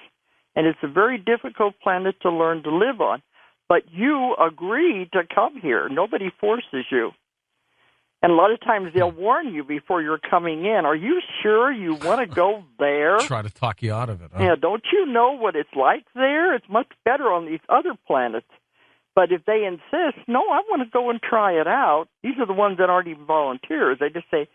and it's a very difficult planet to learn to live on. But you agreed to come here. Nobody forces you. And a lot of times they'll warn you before you're coming in. Are you sure you want to go there? Try to talk you out of it. Huh? Yeah, don't you know what it's like there? It's much better on these other planets. But if they insist, no, I want to go and try it out. These are the ones that aren't even volunteers. They just say,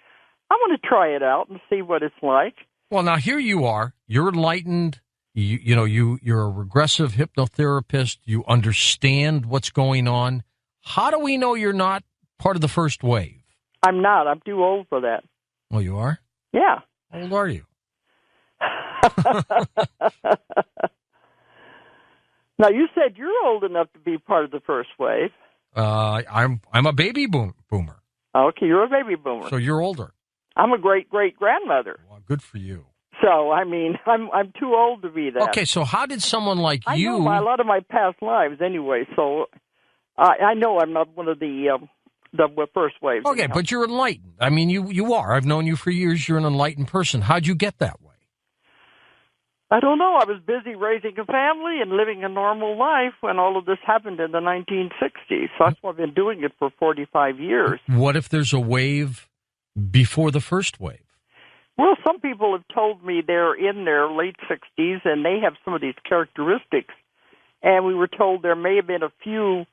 I want to try it out and see what it's like. Well, now here you are. You're enlightened. You're a regressive hypnotherapist. You understand what's going on. How do we know you're not part of the first wave? I'm not. I'm too old for that. Oh, you are? Yeah. How old are you? Now, you said you're old enough to be part of the first wave. I'm a baby boomer. Okay, you're a baby boomer. So you're older. I'm a great-great-grandmother. Well, good for you. So, I mean, I'm too old to be that. Okay, so how did someone like you... I know a lot of my past lives anyway, so I know I'm not one of the the first wave. Okay, but you're enlightened. I mean, you are. I've known you for years. You're an enlightened person. How'd you get that way? I don't know. I was busy raising a family and living a normal life when all of this happened in the 1960s. So that's why I've been doing it for 45 years. What if there's a wave before the first wave? Well, some people have told me they're in their late 60s and they have some of these characteristics. And we were told there may have been a few,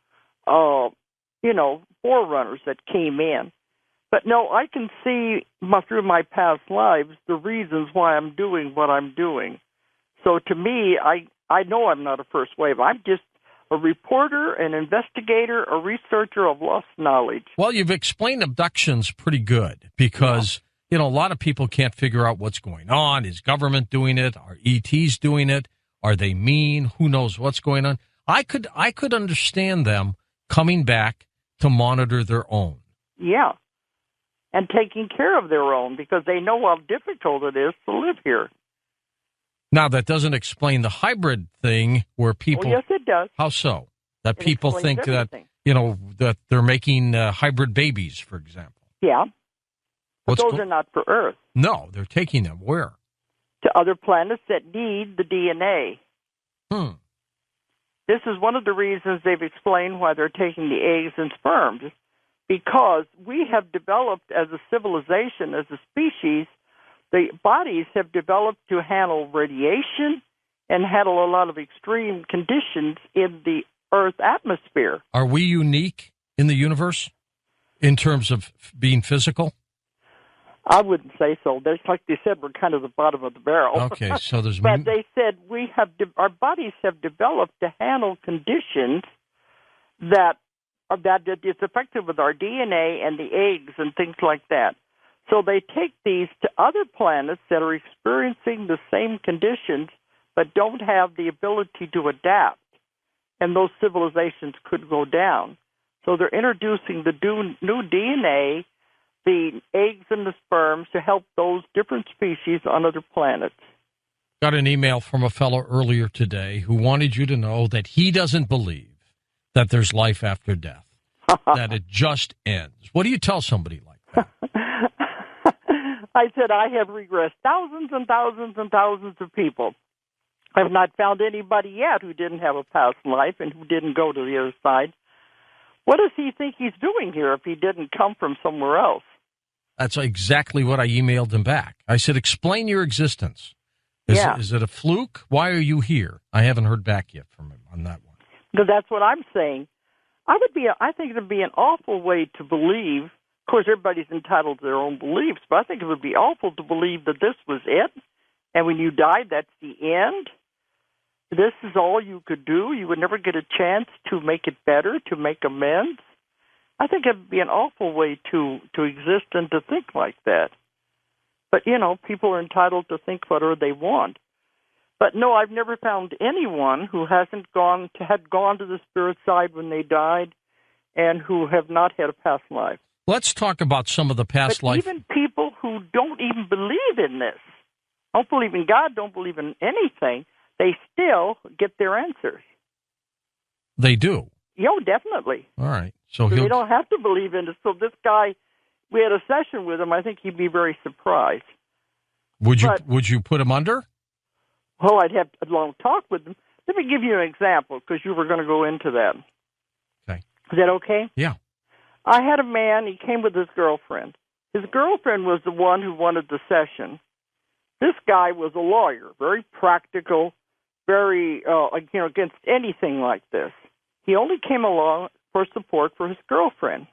forerunners that came in. But no, I can see through my past lives the reasons why I'm doing what I'm doing. So to me, I know I'm not a first wave. I'm just a reporter, an investigator, a researcher of lost knowledge. Well, you've explained abductions pretty good because, a lot of people can't figure out what's going on. Is government doing it? Are ETs doing it? Are they mean? Who knows what's going on? I could understand them coming back to monitor their own. Yeah, and taking care of their own because they know how difficult it is to live here. Now, that doesn't explain the hybrid thing where people... Oh, yes, it does. How so? That It people explains think everything. that they're making hybrid babies, for example. Yeah, but those are not for Earth. No, they're taking them where? To other planets that need the DNA. This is one of the reasons they've explained why they're taking the eggs and sperms, because we have developed as a civilization, as a species, the bodies have developed to handle radiation and handle a lot of extreme conditions in the Earth atmosphere. Are we unique in the universe in terms of being physical? I wouldn't say so. There's, like they said, we're kind of the bottom of the barrel. Okay, so there's... But they said our bodies have developed to handle conditions that it's effective with our DNA and the eggs and things like that. So they take these to other planets that are experiencing the same conditions but don't have the ability to adapt, and those civilizations could go down. So they're introducing the new DNA, the eggs and the sperms, to help those different species on other planets. Got an email from a fellow earlier today who wanted you to know that he doesn't believe that there's life after death, that it just ends. What do you tell somebody like that? I said, I have regressed thousands and thousands and thousands of people. I have not found anybody yet who didn't have a past life and who didn't go to the other side. What does he think he's doing here if he didn't come from somewhere else? That's exactly what I emailed him back. I said, explain your existence. Is it a fluke? Why are you here? I haven't heard back yet from him on that one. Because that's what I'm saying. I think it would be an awful way to believe. Of course, everybody's entitled to their own beliefs, but I think it would be awful to believe that this was it, and when you died, that's the end. This is all you could do. You would never get a chance to make it better, to make amends. I think it would be an awful way to exist and to think like that. But, people are entitled to think whatever they want. But no, I've never found anyone who had gone to the spirit side when they died and who have not had a past life. Let's talk about some of the past life. Even people who don't even believe in this, don't believe in God, don't believe in anything, they still get their answers. They do? Definitely. All right. So they don't have to believe in it. So this guy, we had a session with him. I think he'd be very surprised. Would you put him under? Well, I'd have a long talk with him. Let me give you an example, because you were going to go into that. Okay. Is that okay? Yeah. I had a man, he came with his girlfriend. His girlfriend was the one who wanted the session. This guy was a lawyer, very practical, very, against anything like this. He only came along for support for his girlfriend.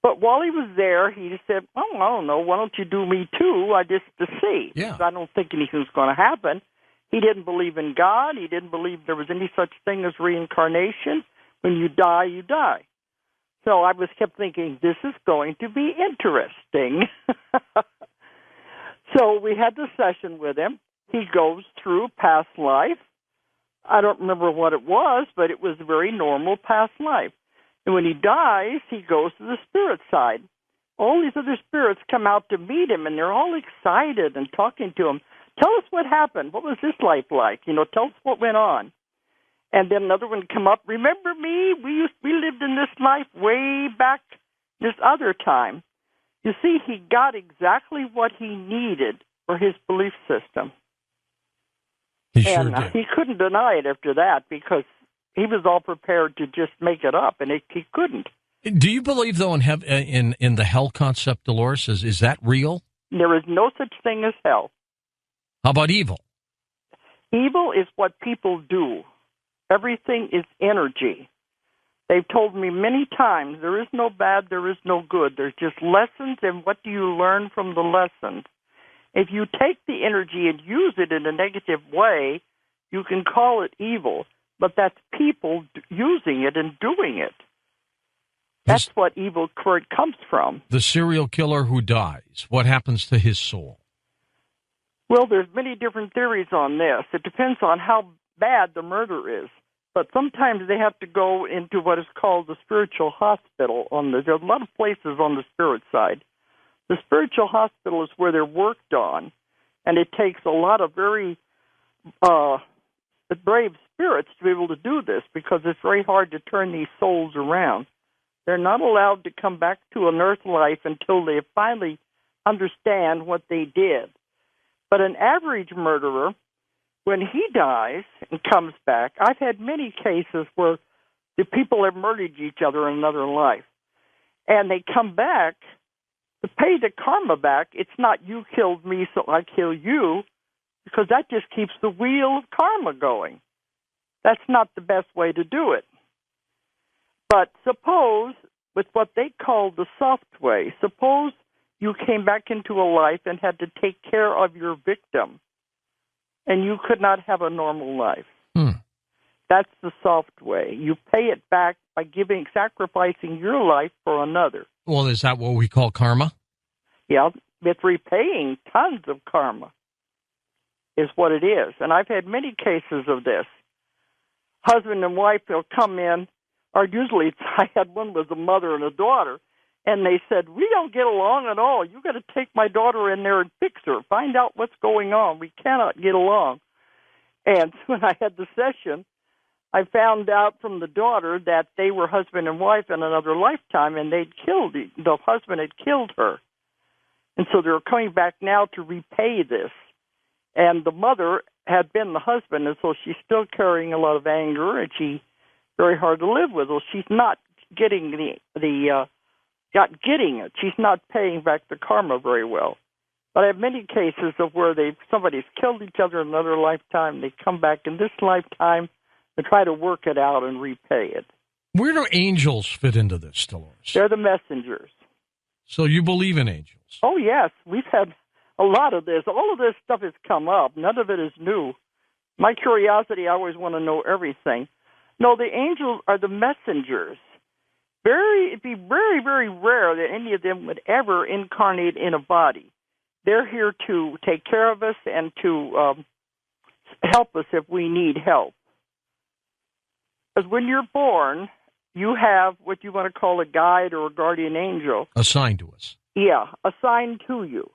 But while he was there, he just said, I don't know, why don't you do me too? To see. Yeah. I don't think anything's going to happen. He didn't believe in God. He didn't believe there was any such thing as reincarnation. When you die, you die. So I kept thinking, this is going to be interesting. So we had the session with him. He goes through past life. I don't remember what it was, but it was a very normal past life. And when he dies, he goes to the spirit side. All these other spirits come out to meet him, and they're all excited and talking to him. Tell us what happened. What was this life like? Tell us what went on. And then another one come up. Remember me? We lived in this life way back This other time, you see, he got exactly what he needed for his belief system. He sure did. He couldn't deny it after that because he was all prepared to just make it up, and he couldn't. Do you believe, though, in the hell concept, Dolores? Is that real? There is no such thing as hell. How about evil? Evil is what people do. Everything is energy. They've told me many times there is no bad, there is no good. There's just lessons, and what do you learn from the lessons? If you take the energy and use it in a negative way, you can call it evil, but that's people using it and doing it. That's what evil comes from. The serial killer who dies, what happens to his soul? Well, there's many different theories on this. It depends on how bad the murder is. But sometimes they have to go into what is called the spiritual hospital. There's a lot of places on the spirit side. The spiritual hospital is where they're worked on, and it takes a lot of very brave spirits to be able to do this because it's very hard to turn these souls around. They're not allowed to come back to an earth life until they finally understand what they did. But an average murderer, when he dies and comes back, I've had many cases where the people have murdered each other in another life, and they come back to pay the karma back. It's not you killed me, so I kill you, because that just keeps the wheel of karma going. That's not the best way to do it. But suppose, with what they call the soft way, suppose you came back into a life and had to take care of your victim, and you could not have a normal life. That's the soft way. You pay it back by sacrificing your life for another. Well, is that what we call karma? Yeah, it's repaying tons of karma is what it is. And I've had many cases of this. Husband and wife will come in, or usually I had one with a mother and a daughter, and they said, we don't get along at all. You got to take my daughter in there and fix her. Find out what's going on. We cannot get along. And when I had the session, I found out from the daughter that they were husband and wife in another lifetime, and the husband had killed her. And so they're coming back now to repay this. And the mother had been the husband, and so she's still carrying a lot of anger, and she's very hard to live with. Well, she's not getting it. She's not paying back the karma very well. But I have many cases of where somebody's killed each other in another lifetime. They come back in this lifetime and try to work it out and repay it. Where do angels fit into this, Dolores? They're the messengers. So you believe in angels? Oh, yes. We've had a lot of this. All of this stuff has come up. None of it is new. My curiosity, I always want to know everything. No, the angels are the messengers. It'd be very, very rare that any of them would ever incarnate in a body. They're here to take care of us and to help us if we need help. Because when you're born, you have what you want to call a guide or a guardian angel. Assigned to us. Yeah, assigned to you,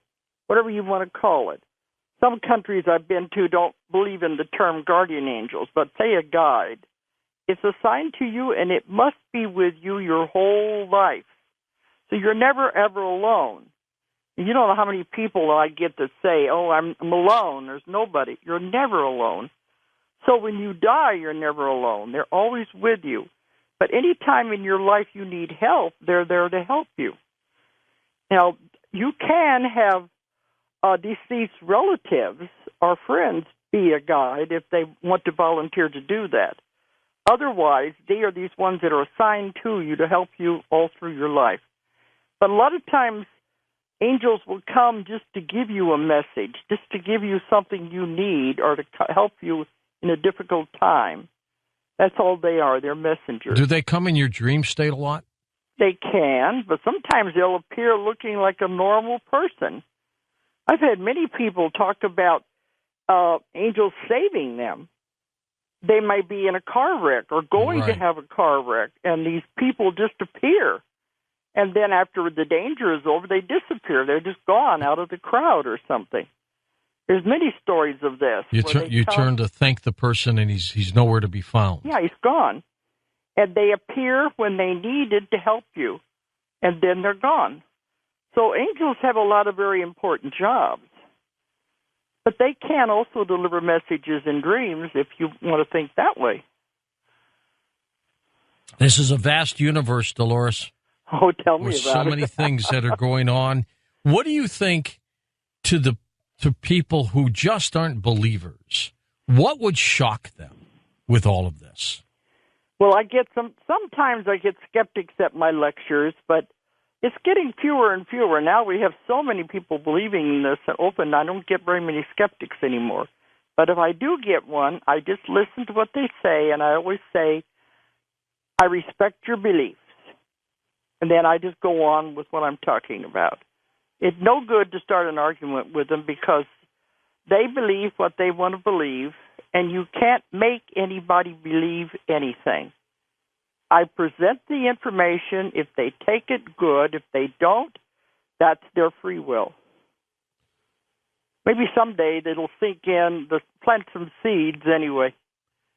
whatever you want to call it. Some countries I've been to don't believe in the term guardian angels, but say a guide. It's assigned to you, and it must be with you your whole life. So you're never, ever alone. You don't know how many people I get that say, oh, I'm alone. There's nobody. You're never alone. So when you die, you're never alone. They're always with you. But any time in your life you need help, they're there to help you. Now, you can have deceased relatives or friends be a guide if they want to volunteer to do that. Otherwise, they are these ones that are assigned to you to help you all through your life. But a lot of times, angels will come just to give you a message, just to give you something you need or to help you in a difficult time. That's all they are. They're messengers. Do they come in your dream state a lot? They can, but sometimes they'll appear looking like a normal person. I've had many people talk about angels saving them. They might be in a car wreck or going to have a car wreck, and these people just appear. And then after the danger is over, they disappear. They're just gone out of the crowd or something. There's many stories of this. You turn to thank the person, and he's nowhere to be found. Yeah, he's gone. And they appear when they needed to help you. and then they're gone. So angels have a lot of very important jobs. But they can also deliver messages in dreams if you want to think that way. This is a vast universe, Dolores. Oh, tell me about it. With so many things that are going on. What do you think to people who just aren't believers? What would shock them with all of this? Well, sometimes I get skeptics at my lectures, but it's getting fewer and fewer. Now we have so many people believing in this open, I don't get very many skeptics anymore. But if I do get one, I just listen to what they say, and I always say, I respect your beliefs. And then I just go on with what I'm talking about. It's no good to start an argument with them because they believe what they want to believe, and you can't make anybody believe anything. I present the information. If they take it, good. If they don't, that's their free will. Maybe someday it'll sink in, plant some seeds anyway.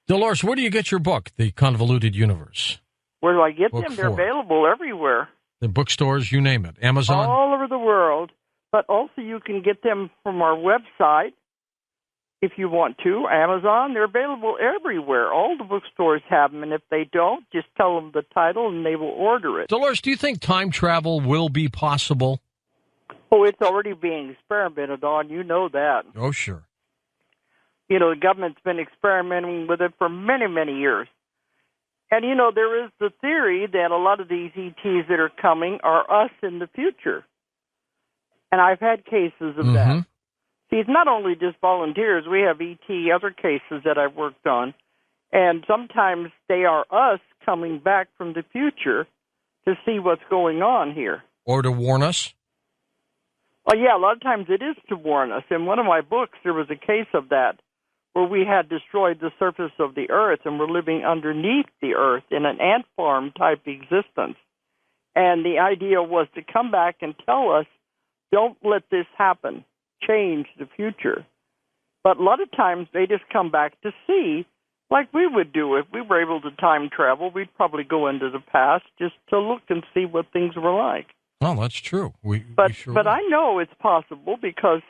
Dolores, where do you get your book, The Convoluted Universe? Where do I get Book them? They're 4. available everywhere. The bookstores, you name it. Amazon? All over the world. But also you can get them from our website if you want to. Amazon, they're available everywhere. All the bookstores have them, and if they don't, just tell them the title and they will order it. Dolores, do you think time travel will be possible? Oh, it's already being experimented on. You know that. Oh, sure. You know, the government's been experimenting with it for many, many years. And, you know, there is the theory that a lot of these ETs that are coming are us in the future. And I've had cases of that. See, it's not only just volunteers. We have ET other cases that I've worked on. And sometimes they are us coming back from the future to see what's going on here. Or to warn us? Oh, yeah, a lot of times it is to warn us. In one of my books, there was a case of that where we had destroyed the surface of the earth and were living underneath the earth in an ant farm type existence. And the idea was to come back and tell us, don't let this happen. Change the future. But a lot of times they just come back to see, like we would do if we were able to time travel. We'd probably go into the past just to look and see what things were like. Oh, that's true. But I know it's possible because,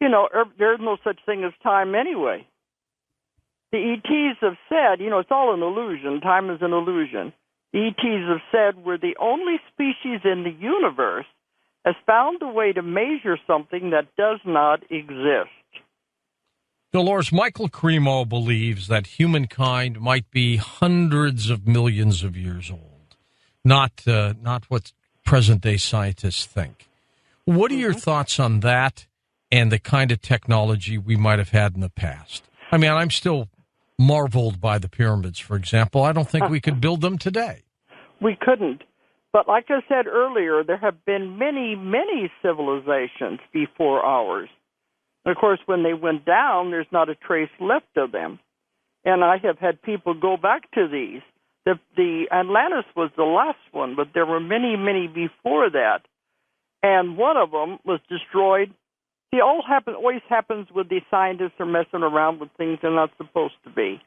you know, there's no such thing as time anyway. The ETs have said, you know, it's all an illusion. Time is an illusion. The ETs have said we're the only species in the universe has found a way to measure something that does not exist. Dolores, Michael Cremo believes that humankind might be hundreds of millions of years old, not what present-day scientists think. What are your thoughts on that and the kind of technology we might have had in the past? I mean, I'm still marveled by the pyramids, for example. I don't think we could build them today. We couldn't. But like I said earlier, there have been many, many civilizations before ours. And of course, when they went down, there's not a trace left of them. And I have had people go back to these. The Atlantis was the last one, but there were many, many before that. And one of them was destroyed. See, always happens with the scientists are messing around with things they're not supposed to be.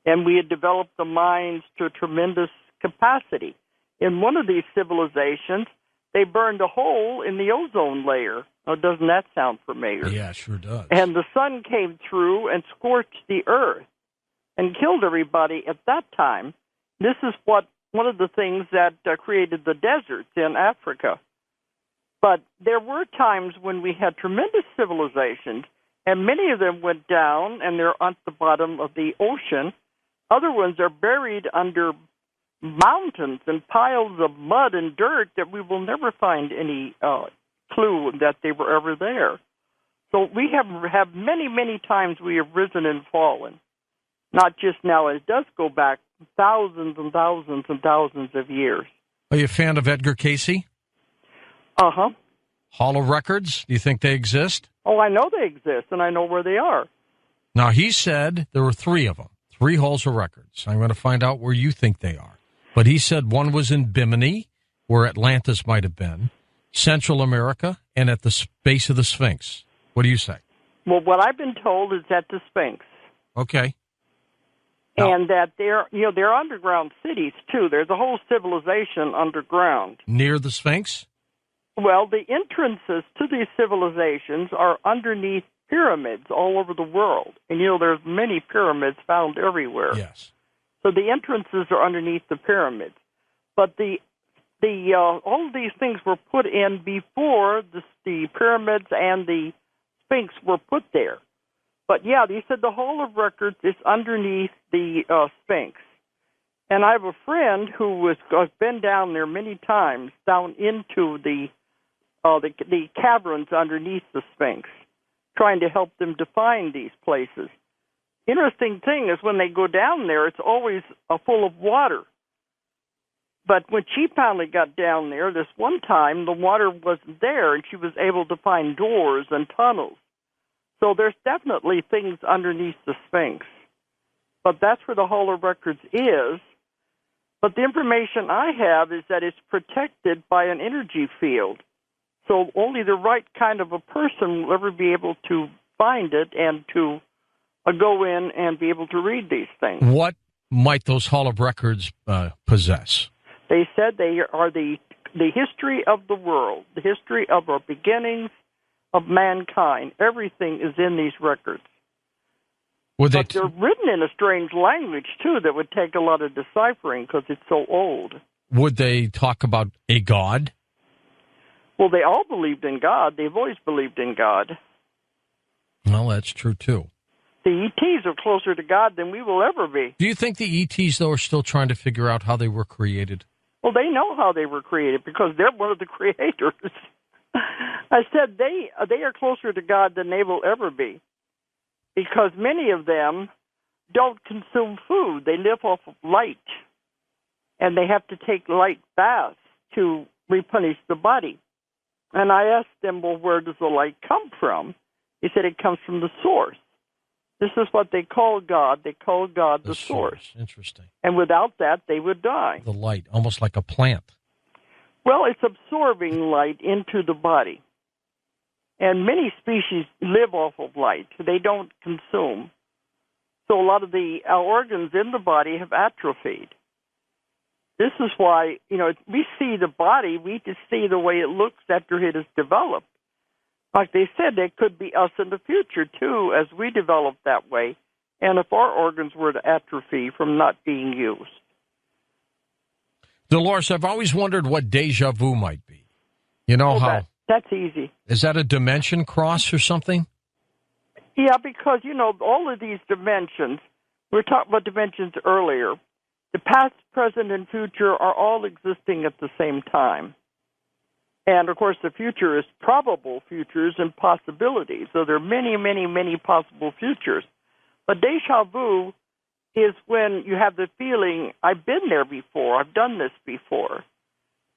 And we had developed the minds to a tremendous capacity. In one of these civilizations, they burned a hole in the ozone layer. Now, doesn't that sound familiar? Yeah, sure does. And the sun came through and scorched the earth and killed everybody at that time. This is one of the things that created the deserts in Africa. But there were times when we had tremendous civilizations, and many of them went down, and they're at the bottom of the ocean. Other ones are buried under mountains and piles of mud and dirt that we will never find any clue that they were ever there. So we have many, many times we have risen and fallen. Not just now, it does go back thousands and thousands and thousands of years. Are you a fan of Edgar Cayce? Uh-huh. Hollow records, do you think they exist? Oh, I know they exist, and I know where they are. Now, he said there were 3 of them, 3 halls of records. I'm going to find out where you think they are. But he said one was in Bimini, where Atlantis might have been, Central America, and at the base of the Sphinx. What do you say? Well, what I've been told is at the Sphinx. Okay. And that they're underground cities, too. There's a whole civilization underground. Near the Sphinx? Well, the entrances to these civilizations are underneath pyramids all over the world. And, there's many pyramids found everywhere. Yes. So the entrances are underneath the pyramids. But all of these things were put in before the pyramids and the Sphinx were put there. But, yeah, they said the Hall of Records is underneath the Sphinx. And I have a friend who has been down there many times, down into the caverns underneath the Sphinx, trying to help them define these places. Interesting thing is when they go down there, it's always full of water. But when she finally got down there, this one time, the water wasn't there, and she was able to find doors and tunnels. So there's definitely things underneath the Sphinx. But that's where the Hall of Records is. But the information I have is that it's protected by an energy field. So only the right kind of a person will ever be able to find it and to go in and be able to read these things. What might those Hall of Records possess? They said they are the history of the world, the history of our beginnings, of mankind. Everything is in these records. But they're written in a strange language, too, that would take a lot of deciphering because it's so old. Would they talk about a God? Well, they all believed in God. They've always believed in God. Well, that's true, too. The ETs are closer to God than we will ever be. Do you think the ETs, though, are still trying to figure out how they were created? Well, they know how they were created because they're one of the creators. I said they are closer to God than they will ever be because many of them don't consume food. They live off of light, and they have to take light baths to replenish the body. And I asked them, well, where does the light come from? He said it comes from the source. This is what they call God. They call God the source. Interesting. And without that, they would die. The light, almost like a plant. Well, it's absorbing light into the body. And many species live off of light. They don't consume. So a lot of our organs in the body have atrophied. This is why, we see the body, we just see the way it looks after it is developed. Like they said, it could be us in the future, too, as we develop that way, and if our organs were to atrophy from not being used. Dolores, I've always wondered what deja vu might be. You know how... That's easy. Is that a dimension cross or something? Yeah, because, all of these dimensions, we were talking about dimensions earlier, the past, present, and future are all existing at the same time. And, of course, the future is probable futures and possibilities. So there are many, many, many possible futures. But deja vu is when you have the feeling, I've been there before, I've done this before.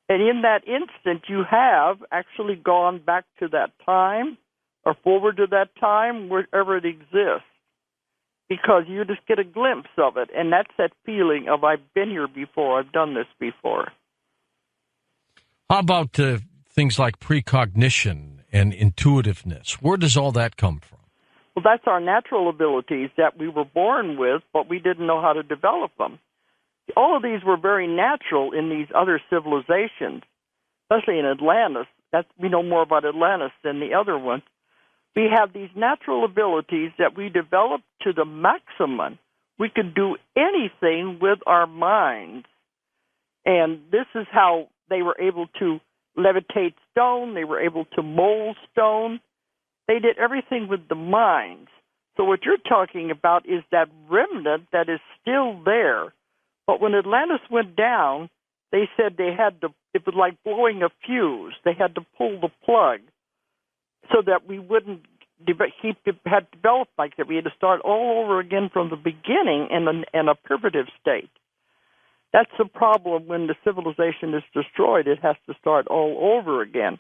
And in that instant, you have actually gone back to that time or forward to that time, wherever it exists, because you just get a glimpse of it. And that's that feeling of, I've been here before, I've done this before. How about things like precognition and intuitiveness? Where does all that come from? Well, that's our natural abilities that we were born with, but we didn't know how to develop them. All of these were very natural in these other civilizations, especially in Atlantis. We know more about Atlantis than the other ones. We have these natural abilities that we developed to the maximum. We could do anything with our minds. And this is how they were able to levitate stone. They were able to mold stone. They did everything with the mind. So what you're talking about is that remnant that is still there. But when Atlantis went down, they said it was like blowing a fuse. They had to pull the plug so that we wouldn't had developed like that. We had to start all over again from the beginning in a primitive state. That's the problem when the civilization is destroyed. It has to start all over again.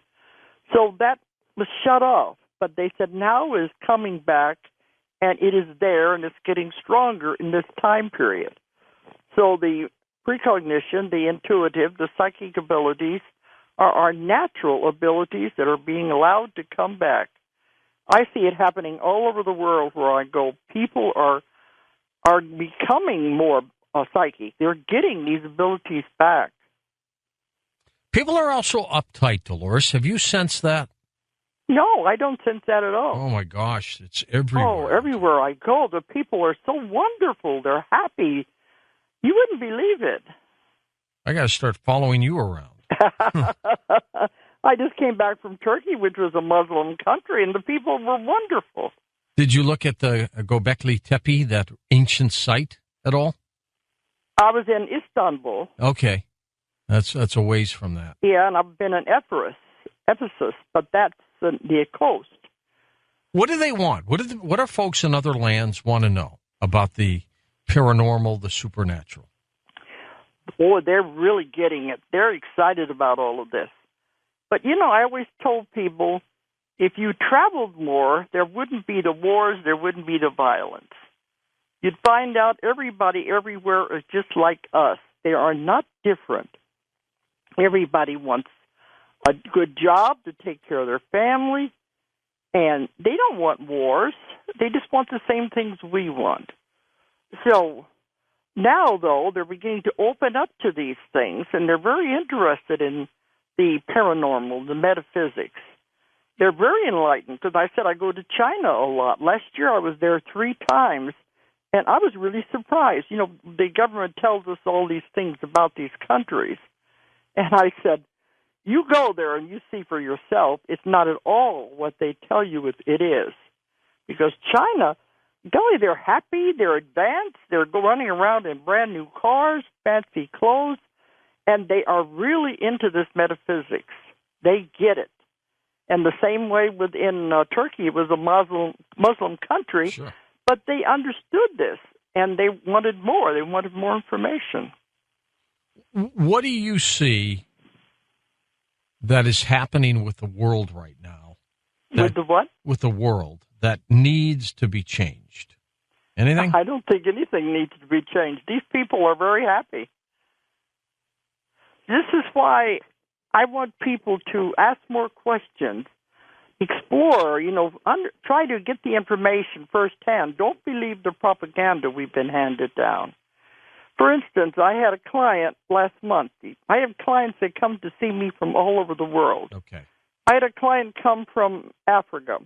So that was shut off. But they said now it is coming back, and it is there, and it's getting stronger in this time period. So the precognition, the intuitive, the psychic abilities are our natural abilities that are being allowed to come back. I see it happening all over the world where I go. People are are becoming more psychic. They're getting these abilities back. People are also uptight, Dolores. Have you sensed that? No, I don't sense that at all. Oh, my gosh. It's everywhere. Oh, everywhere I go, the people are so wonderful. They're happy. You wouldn't believe it. I got to start following you around. I just came back from Turkey, which was a Muslim country, and the people were wonderful. Did you look at the Göbekli Tepe, that ancient site, at all? I was in Istanbul. Okay. That's a ways from that. Yeah, and I've been in Ephesus, but that's the coast. What do they want? What are folks in other lands want to know about the paranormal, the supernatural? Boy, they're really getting it. They're excited about all of this. But, I always told people, if you traveled more, there wouldn't be the wars, there wouldn't be the violence. You'd find out everybody everywhere is just like us. They are not different. Everybody wants a good job to take care of their family, and they don't want wars. They just want the same things we want. So now, though, they're beginning to open up to these things, and they're very interested in the paranormal, the metaphysics. They're very enlightened, because I said I go to China a lot. Last year I was there 3 times, and I was really surprised. The government tells us all these things about these countries. And I said, you go there and you see for yourself, it's not at all what they tell you it is. Because China, golly, they're happy, they're advanced, they're running around in brand new cars, fancy clothes, and they are really into this metaphysics. They get it. And the same way within Turkey, it was a Muslim country, Sure. But they understood this, and they wanted more. They wanted more information. What do you see that is happening with the world right now? With the what? With the world that needs to be changed. Anything? I don't think anything needs to be changed. These people are very happy. This is why I want people to ask more questions, explore, try to get the information firsthand. Don't believe the propaganda we've been handed down. For instance, I had a client last month. I have clients that come to see me from all over the world. Okay. I had a client come from Africa.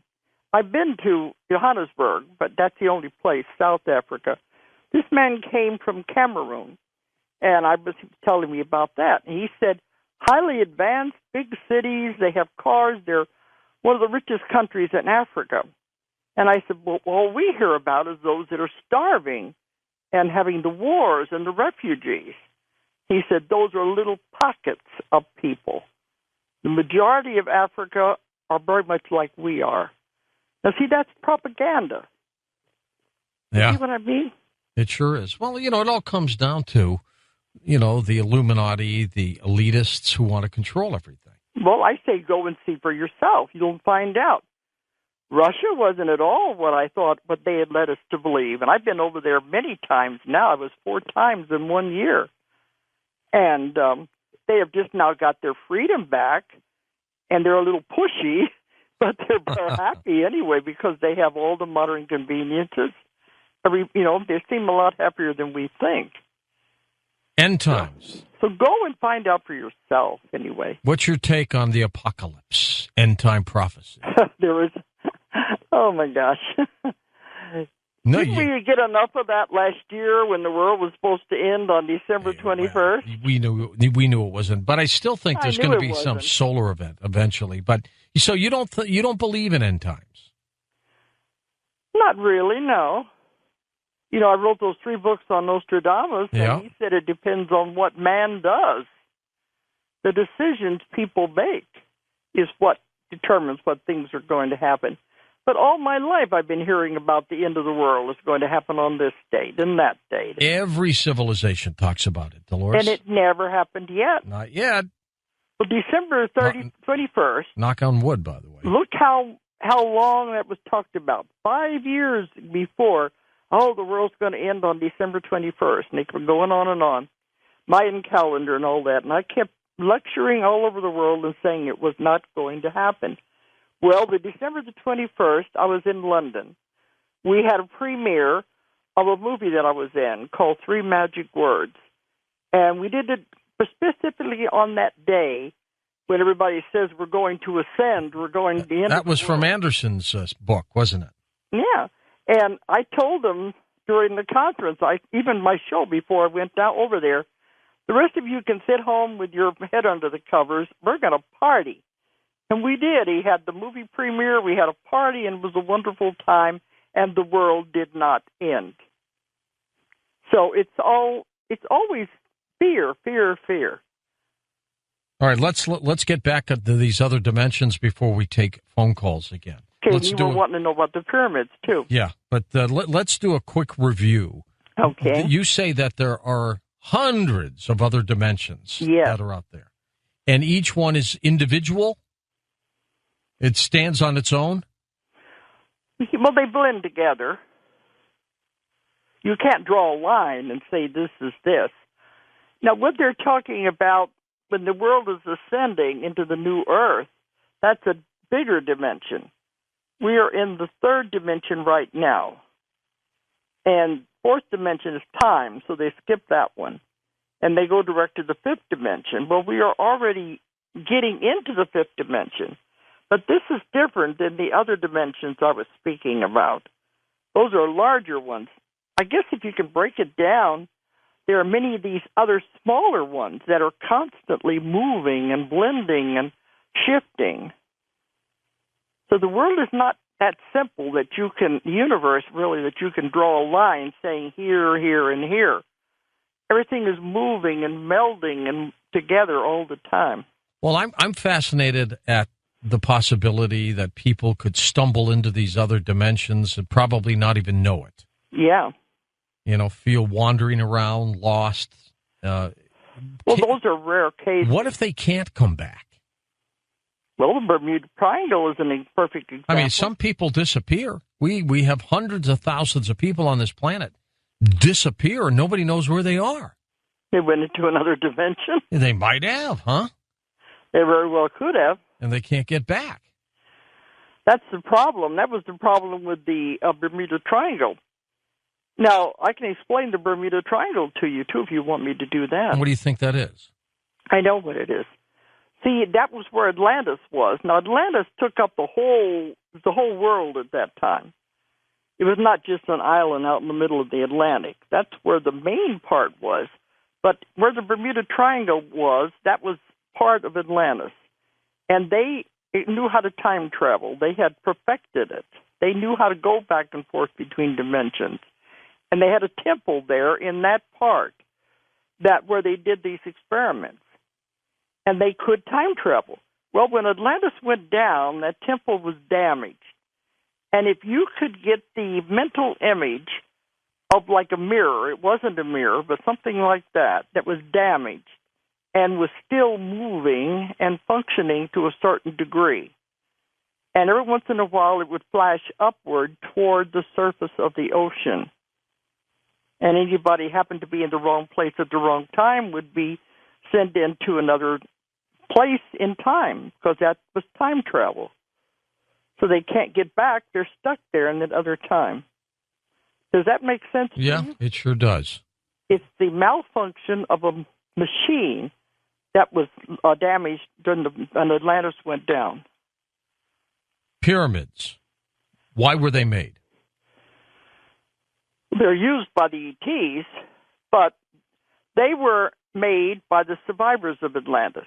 I've been to Johannesburg, but that's the only place, South Africa. This man came from Cameroon, and I was telling me about that. And he said, highly advanced, big cities, they have cars, they're one of the richest countries in Africa. And I said, well, all we hear about is those that are starving and having the wars and the refugees. He said, those are little pockets of people. The majority of Africa are very much like we are. Now, see, that's propaganda. Yeah. See what I mean? It sure is. Well, it all comes down to, the Illuminati, the elitists who want to control everything. Well, I say go and see for yourself. You'll find out. Russia wasn't at all what I thought, what they had led us to believe. And I've been over there many times now. I was 4 times in 1 year. And they have just now got their freedom back, and they're a little pushy, but they're happy anyway because they have all the modern conveniences. They seem a lot happier than we think. End times. So go and find out for yourself anyway. What's your take on the apocalypse, end time prophecy? There is. Oh my gosh. No, Didn't we get enough of that last year when the world was supposed to end on December 21st? Well, we knew it wasn't, but I still think there's going to be some solar event eventually. But so you don't believe in end times? Not really, no. I wrote those 3 books on Nostradamus, and he said it depends on what man does. The decisions people make is what determines what things are going to happen. But all my life I've been hearing about the end of the world is going to happen on this date and that date. Every civilization talks about it, Dolores. And it never happened yet. Not yet. Well, December 21st. Knock on wood, by the way. Look how long that was talked about. 5 years before, the world's going to end on December 21st. And they were going on and on. Mayan calendar and all that. And I kept lecturing all over the world and saying it was not going to happen. Well, the December the 21st, I was in London. We had a premiere of a movie that I was in called Three Magic Words. And we did it specifically on that day when everybody says we're going to ascend, we're going to the end. That was from Anderson's book, wasn't it? Yeah. And I told them during the conference, even my show before I went down over there, the rest of you can sit home with your head under the covers. We're going to party. And we did. He had the movie premiere. We had a party, and it was a wonderful time, and the world did not end. So it's always fear, fear, fear. All right, let's get back to these other dimensions before we take phone calls again. Okay, you were wanting to know about the pyramids, too. Yeah, but let's do a quick review. Okay. You say that there are hundreds of other dimensions that are out there, and each one is individual? It stands on its own? Well, they blend together. You can't draw a line and say this is this. Now, what they're talking about when the world is ascending into the new earth, that's a bigger dimension. We are in the third dimension right now. And fourth dimension is time, so they skip that one. And they go direct to the fifth dimension. Well, we are already getting into the fifth dimension. But this is different than the other dimensions I was speaking about. Those are larger ones. I guess if you can break it down, there are many of these other smaller ones that are constantly moving and blending and shifting. So the world is not that simple that you can, the universe really, that you can draw a line saying here, here, and here. Everything is moving and melding and together all the time. Well, I'm fascinated at the possibility that people could stumble into these other dimensions and probably not even know it. Yeah. Feel wandering around, lost. Well, those are rare cases. What if they can't come back? Well, the Bermuda Triangle is a perfect example. I mean, some people disappear. We have hundreds of thousands of people on this planet disappear, and nobody knows where they are. They went into another dimension? They might have, huh? They very well could have. And they can't get back. That's the problem. That was the problem with the Bermuda Triangle. Now, I can explain the Bermuda Triangle to you, too, if you want me to do that. And what do you think that is? I know what it is. See, that was where Atlantis was. Now, Atlantis took up the whole world at that time. It was not just an island out in the middle of the Atlantic. That's where the main part was. But where the Bermuda Triangle was, that was part of Atlantis. And they knew how to time travel. They had perfected it. They knew how to go back and forth between dimensions. And they had a temple there in that part where they did these experiments. And they could time travel. Well, when Atlantis went down, that temple was damaged. And if you could get the mental image of like a mirror, it wasn't a mirror, but something like that was damaged and was still moving and functioning to a certain degree. And every once in a while, it would flash upward toward the surface of the ocean. And anybody happened to be in the wrong place at the wrong time would be sent into another place in time, because that was time travel. So they can't get back. They're stuck there in that other time. Does that make sense to you? Yeah, it sure does. It's the malfunction of a machine that was damaged when Atlantis went down. Pyramids. Why were they made? They're used by the ETs, but they were made by the survivors of Atlantis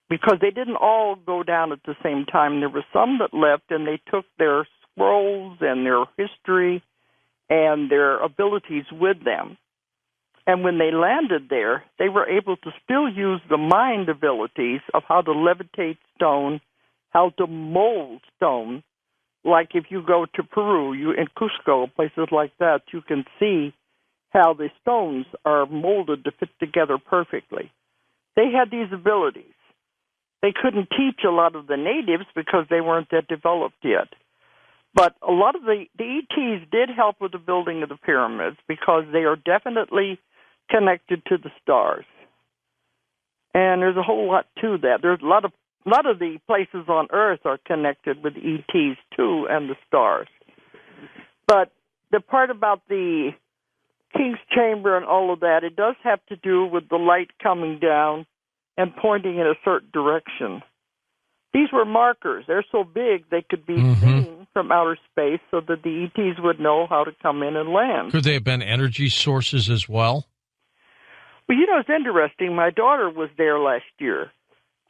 because they didn't all go down at the same time. There were some that left, and they took their scrolls and their history and their abilities with them. And when they landed there, they were able to still use the mind abilities of how to levitate stone, how to mold stone. Like if you go to Peru, in Cusco, places like that, you can see how the stones are molded to fit together perfectly. They had these abilities. They couldn't teach a lot of the natives because they weren't that developed yet. But a lot of the ETs did help with the building of the pyramids because they are definitely connected to the stars. And there's a whole lot to that. There's a lot of the places on Earth are connected with ETs too and the stars. But the part about the King's Chamber and all of that, it does have to do with the light coming down and pointing in a certain direction. These were markers. They're so big they could be seen from outer space so that the ETs would know how to come in and land. Could they have been energy sources as well? Well, you know, it's interesting. My daughter was there last year.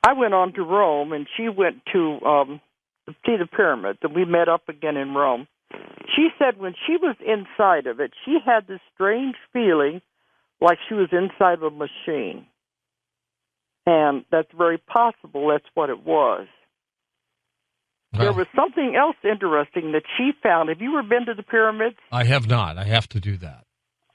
I went on to Rome, and she went to see the pyramids, and we met up again in Rome. She said when she was inside of it, she had this strange feeling like she was inside of a machine. And that's very possible that's what it was. Well, there was something else interesting that she found. Have you ever been to the pyramids? I have not. I have to do that.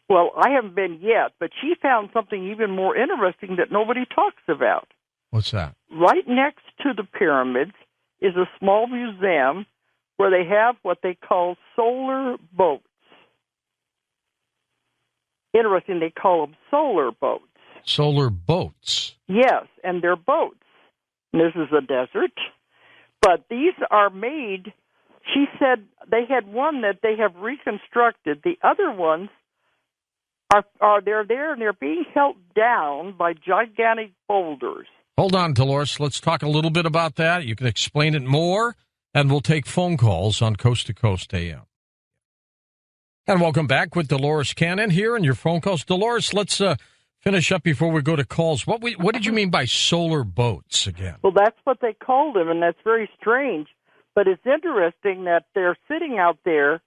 Well, I haven't been yet, but she found something even more interesting that nobody talks about. What's that? Right next to the pyramids is a small museum where they have what they call solar boats. Interesting, they call them solar boats. Solar boats? Yes, and they're boats. And this is a desert. But these are made, she said they had one that they have reconstructed. The other ones they're there and they're being held down by gigantic boulders. Hold on, Dolores. Let's talk a little bit about that. You can explain it more, and we'll take phone calls on Coast to Coast AM. And welcome back with Dolores Cannon here and your phone calls. Dolores, let's finish up before we go to calls. What did you mean by solar boats again? Well, that's what they called them, and that's very strange. But it's interesting that they're sitting out there.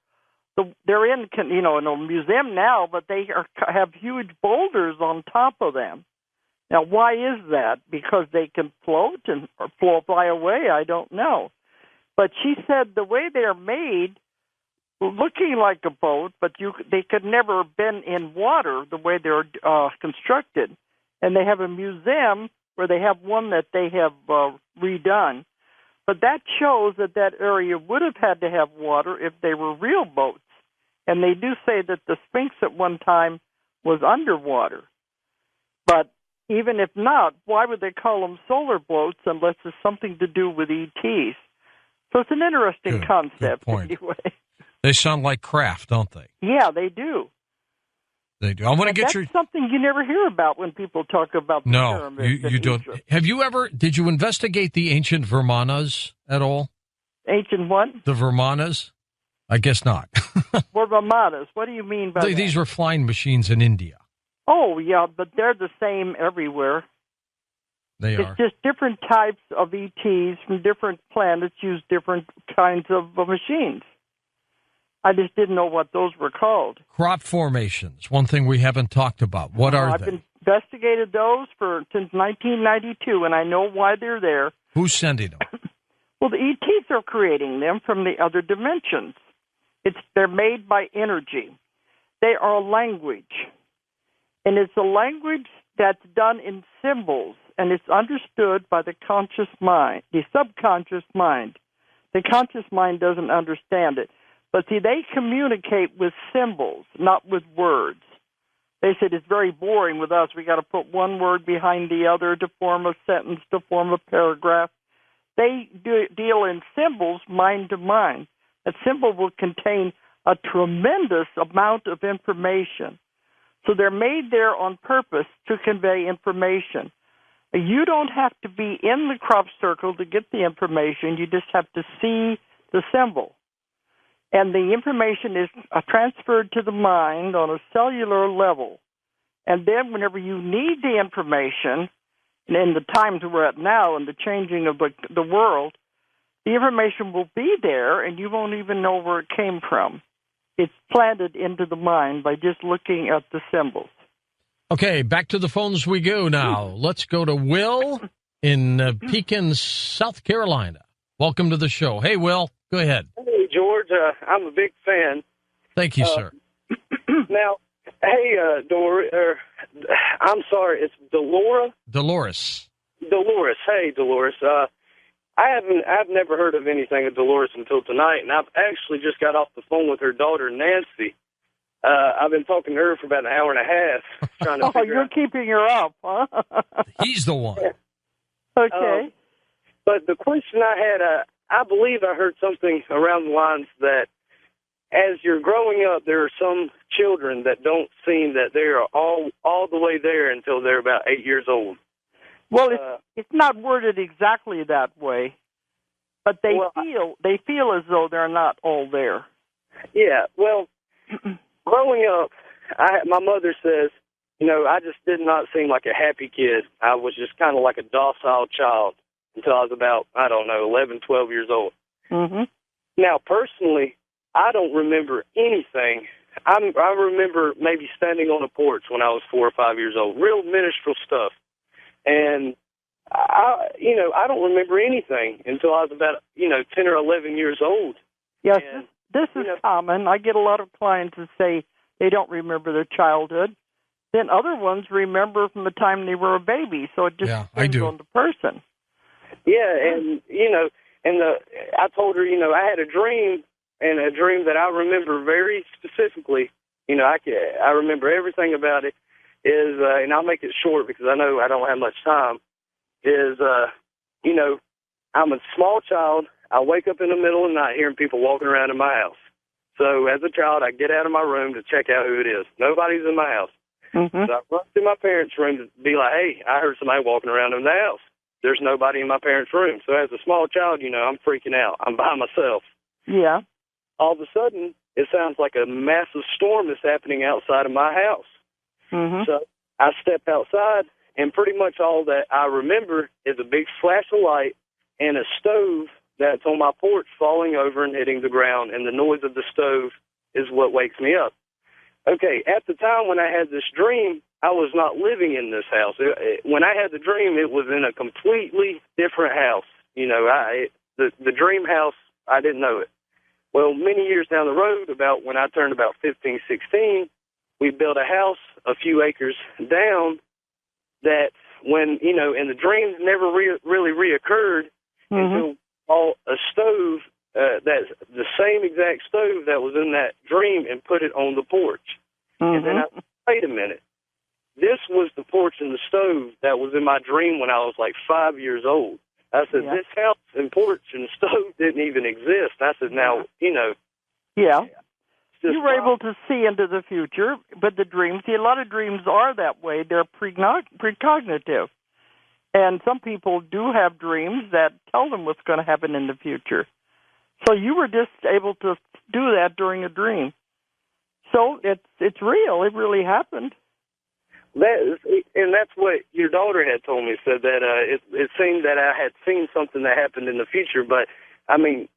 They're in a museum now, but they have huge boulders on top of them. Now, why is that? Because they can float or fly away? I don't know. But she said the way they're made, looking like a boat, but they could never have been in water the way they're constructed. And they have a museum where they have one that they have redone. But that shows that area would have had to have water if they were real boats. And they do say that the Sphinx at one time was underwater. But even if not, why would they call them solar boats unless it's something to do with ETs? So it's an interesting concept. Good point. Anyway. They sound like craft, don't they? Yeah, they do. They do. I want to get that's something you never hear about when people talk about the pyramids. No, you don't. Egypt. Did you investigate the ancient Vermanas at all? Ancient what? The Vermanas? I guess not. Vermanas, what do you mean by that? These were flying machines in India. Oh, yeah, but they're the same everywhere. They are. It's just different types of ETs from different planets use different kinds of machines. I just didn't know what those were called. Crop formations, one thing we haven't talked about. What are they? I've investigated those since 1992, and I know why they're there. Who's sending them? Well, the ETs are creating them from the other dimensions. They're made by energy. They are a language. And it's a language that's done in symbols, and it's understood by the conscious mind, the subconscious mind. The conscious mind doesn't understand it. But see, they communicate with symbols, not with words. They said it's very boring with us. We got to put one word behind the other to form a sentence, to form a paragraph. They deal in symbols, mind to mind. A symbol will contain a tremendous amount of information. So they're made there on purpose to convey information. You don't have to be in the crop circle to get the information. You just have to see the symbol. And the information is transferred to the mind on a cellular level. And then whenever you need the information, and in the times we're at now and the changing of the world, the information will be there and you won't even know where it came from. It's planted into the mind by just looking at the symbols. Okay, back to the phones we go now. Let's go to Will in Pekin, South Carolina. Welcome to the show. Hey, Will, go ahead. Hey, George. I'm a big fan. Thank you, sir. Now, hey, I'm sorry, it's Dolores? Dolores. Hey, Dolores. I've never heard of anything of Dolores until tonight, and I've actually just got off the phone with her daughter, Nancy. I've been talking to her for about an hour and a half. Trying to you're keeping her up, huh? He's the one. Okay. But the question I had, I believe I heard something around the lines that as you're growing up, there are some children that don't seem that they are all the way there until they're about 8 years old. Well, it's not worded exactly that way, but they feel as though they're not all there. Yeah. Well, growing up, my mother says, I just did not seem like a happy kid. I was just kind of like a docile child until I was about, 11, 12 years old. Mm-hmm. Now, personally, I don't remember anything. I remember maybe standing on a porch when I was 4 or 5 years old, real minstrel stuff. And, I don't remember anything until I was about, 10 or 11 years old. Yes, this is common. I get a lot of clients who say they don't remember their childhood. Then other ones remember from the time they were a baby. So it just depends on the person. Yeah, and, I told her, I had a dream, and a dream that I remember very specifically. I remember everything about it. Is and I'll make it short because I know I don't have much time. I'm a small child. I wake up in the middle of the night hearing people walking around in my house. So as a child, I get out of my room to check out who it is. Nobody's in my house. Mm-hmm. So I run to my parents' room to be like, hey, I heard somebody walking around in the house. There's nobody in my parents' room. So as a small child, I'm freaking out. I'm by myself. Yeah. All of a sudden, it sounds like a massive storm is happening outside of my house. Mm-hmm. So I step outside, and pretty much all that I remember is a big flash of light and a stove that's on my porch falling over and hitting the ground, and the noise of the stove is what wakes me up. Okay, at the time when I had this dream, I was not living in this house. When I had the dream, it was in a completely different house. The dream house, I didn't know it. Well, many years down the road, about when I turned about 15, 16, we built a house a few acres down that when, and the dream never really reoccurred until a stove, that's the same exact stove that was in that dream, and put it on the porch. Mm-hmm. And then wait a minute. This was the porch and the stove that was in my dream when I was like 5 years old. I said, this house and porch and stove didn't even exist. I said, now, Yeah. You were able to see into the future, but the dreams, a lot of dreams are that way. They're precognitive. And some people do have dreams that tell them what's going to happen in the future. So you were just able to do that during a dream. So it's real. It really happened. And that's what your daughter had told me, said that it seemed that I had seen something that happened in the future. But, I mean,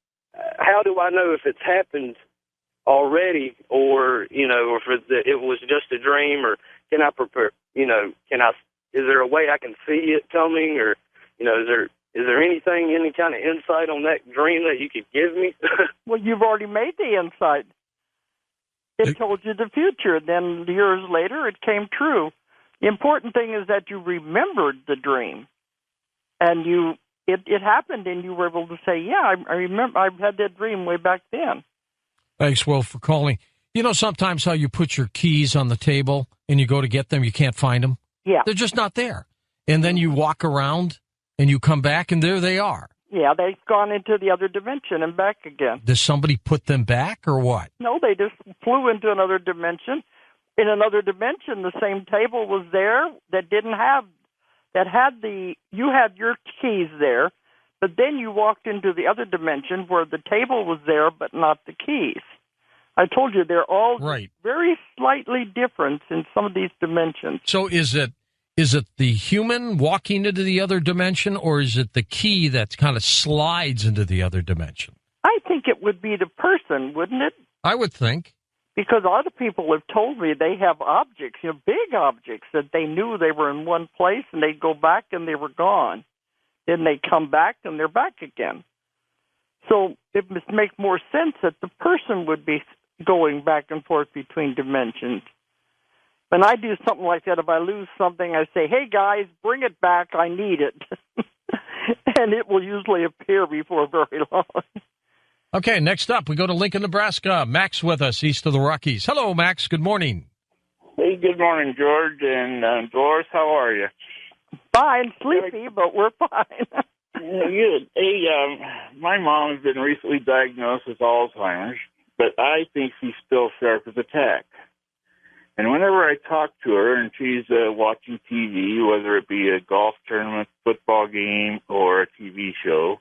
how do I know if it's happened already or, or if it was just a dream, or can I prepare, is there a way I can see it coming, or, is there anything, any kind of insight on that dream that you could give me? Well, you've already made the insight. It told you the future. Then years later, it came true. The important thing is that you remembered the dream, and it happened, and you were able to say, yeah, I remember, I've had that dream way back then. Thanks, Will, for calling. Sometimes how you put your keys on the table and you go to get them, you can't find them. Yeah. They're just not there. And then you walk around and you come back and there they are. Yeah, they've gone into the other dimension and back again. Does somebody put them back or what? No, they just flew into another dimension. In another dimension, the same table was there you had your keys there, but then you walked into the other dimension where the table was there, but not the keys. I told you they're all very slightly different in some of these dimensions. So is it the human walking into the other dimension, or is it the key that kind of slides into the other dimension? I think it would be the person, wouldn't it? I would think. Because a lot of people have told me they have objects, big objects, that they knew they were in one place, and they'd go back and they were gone. Then they come back and they're back again. So it must make more sense that the person would be going back and forth between dimensions. When I do something like that, if I lose something, I say, hey, guys, bring it back. I need it. And it will usually appear before very long. Okay, next up, we go to Lincoln, Nebraska. Max with us, east of the Rockies. Hello, Max. Good morning. Hey, good morning, George and Doris. How are you? Fine, sleepy, but we're fine. Good. Hey, my mom has been recently diagnosed with Alzheimer's, but I think she's still sharp as a tack. And whenever I talk to her and she's watching TV, whether it be a golf tournament, football game, or a TV show,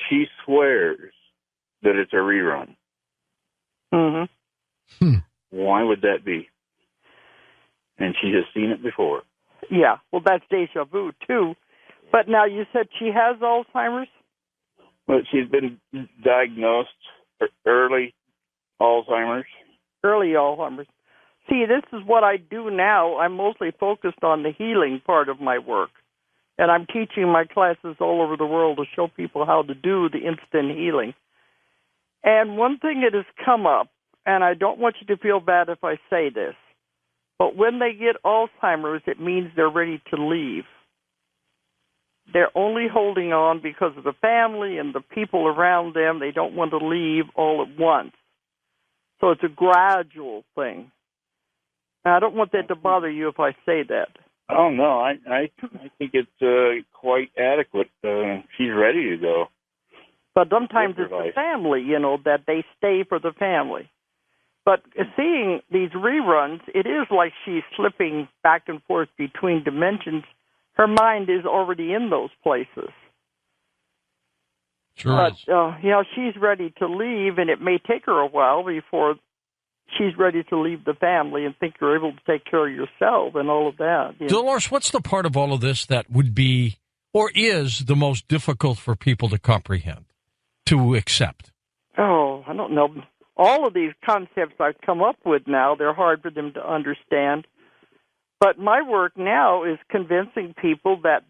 she swears that it's a rerun. Mm-hmm. Why would that be? And she has seen it before. Yeah, well, that's deja vu, too. But now you said she has Alzheimer's? Well, she's been diagnosed early Alzheimer's. Early Alzheimer's. See, this is what I do now. I'm mostly focused on the healing part of my work. And I'm teaching my classes all over the world to show people how to do the instant healing. And one thing that has come up, and I don't want you to feel bad if I say this, but when they get Alzheimer's, it means they're ready to leave. They're only holding on because of the family and the people around them. They don't want to leave all at once. So it's a gradual thing. Now, I don't want that to bother you if I say that. Oh, no, I think it's quite adequate. She's ready to go. But sometimes it's the family, that they stay for the family. But seeing these reruns, it is like she's slipping back and forth between dimensions. Her mind is already in those places. Sure. But, she's ready to leave, and it may take her a while before she's ready to leave the family and think you're able to take care of yourself and all of that. Dolores, what's the part of all of this that would be or is the most difficult for people to comprehend, to accept? Oh, I don't know. All of these concepts I've come up with now, they're hard for them to understand. But my work now is convincing people that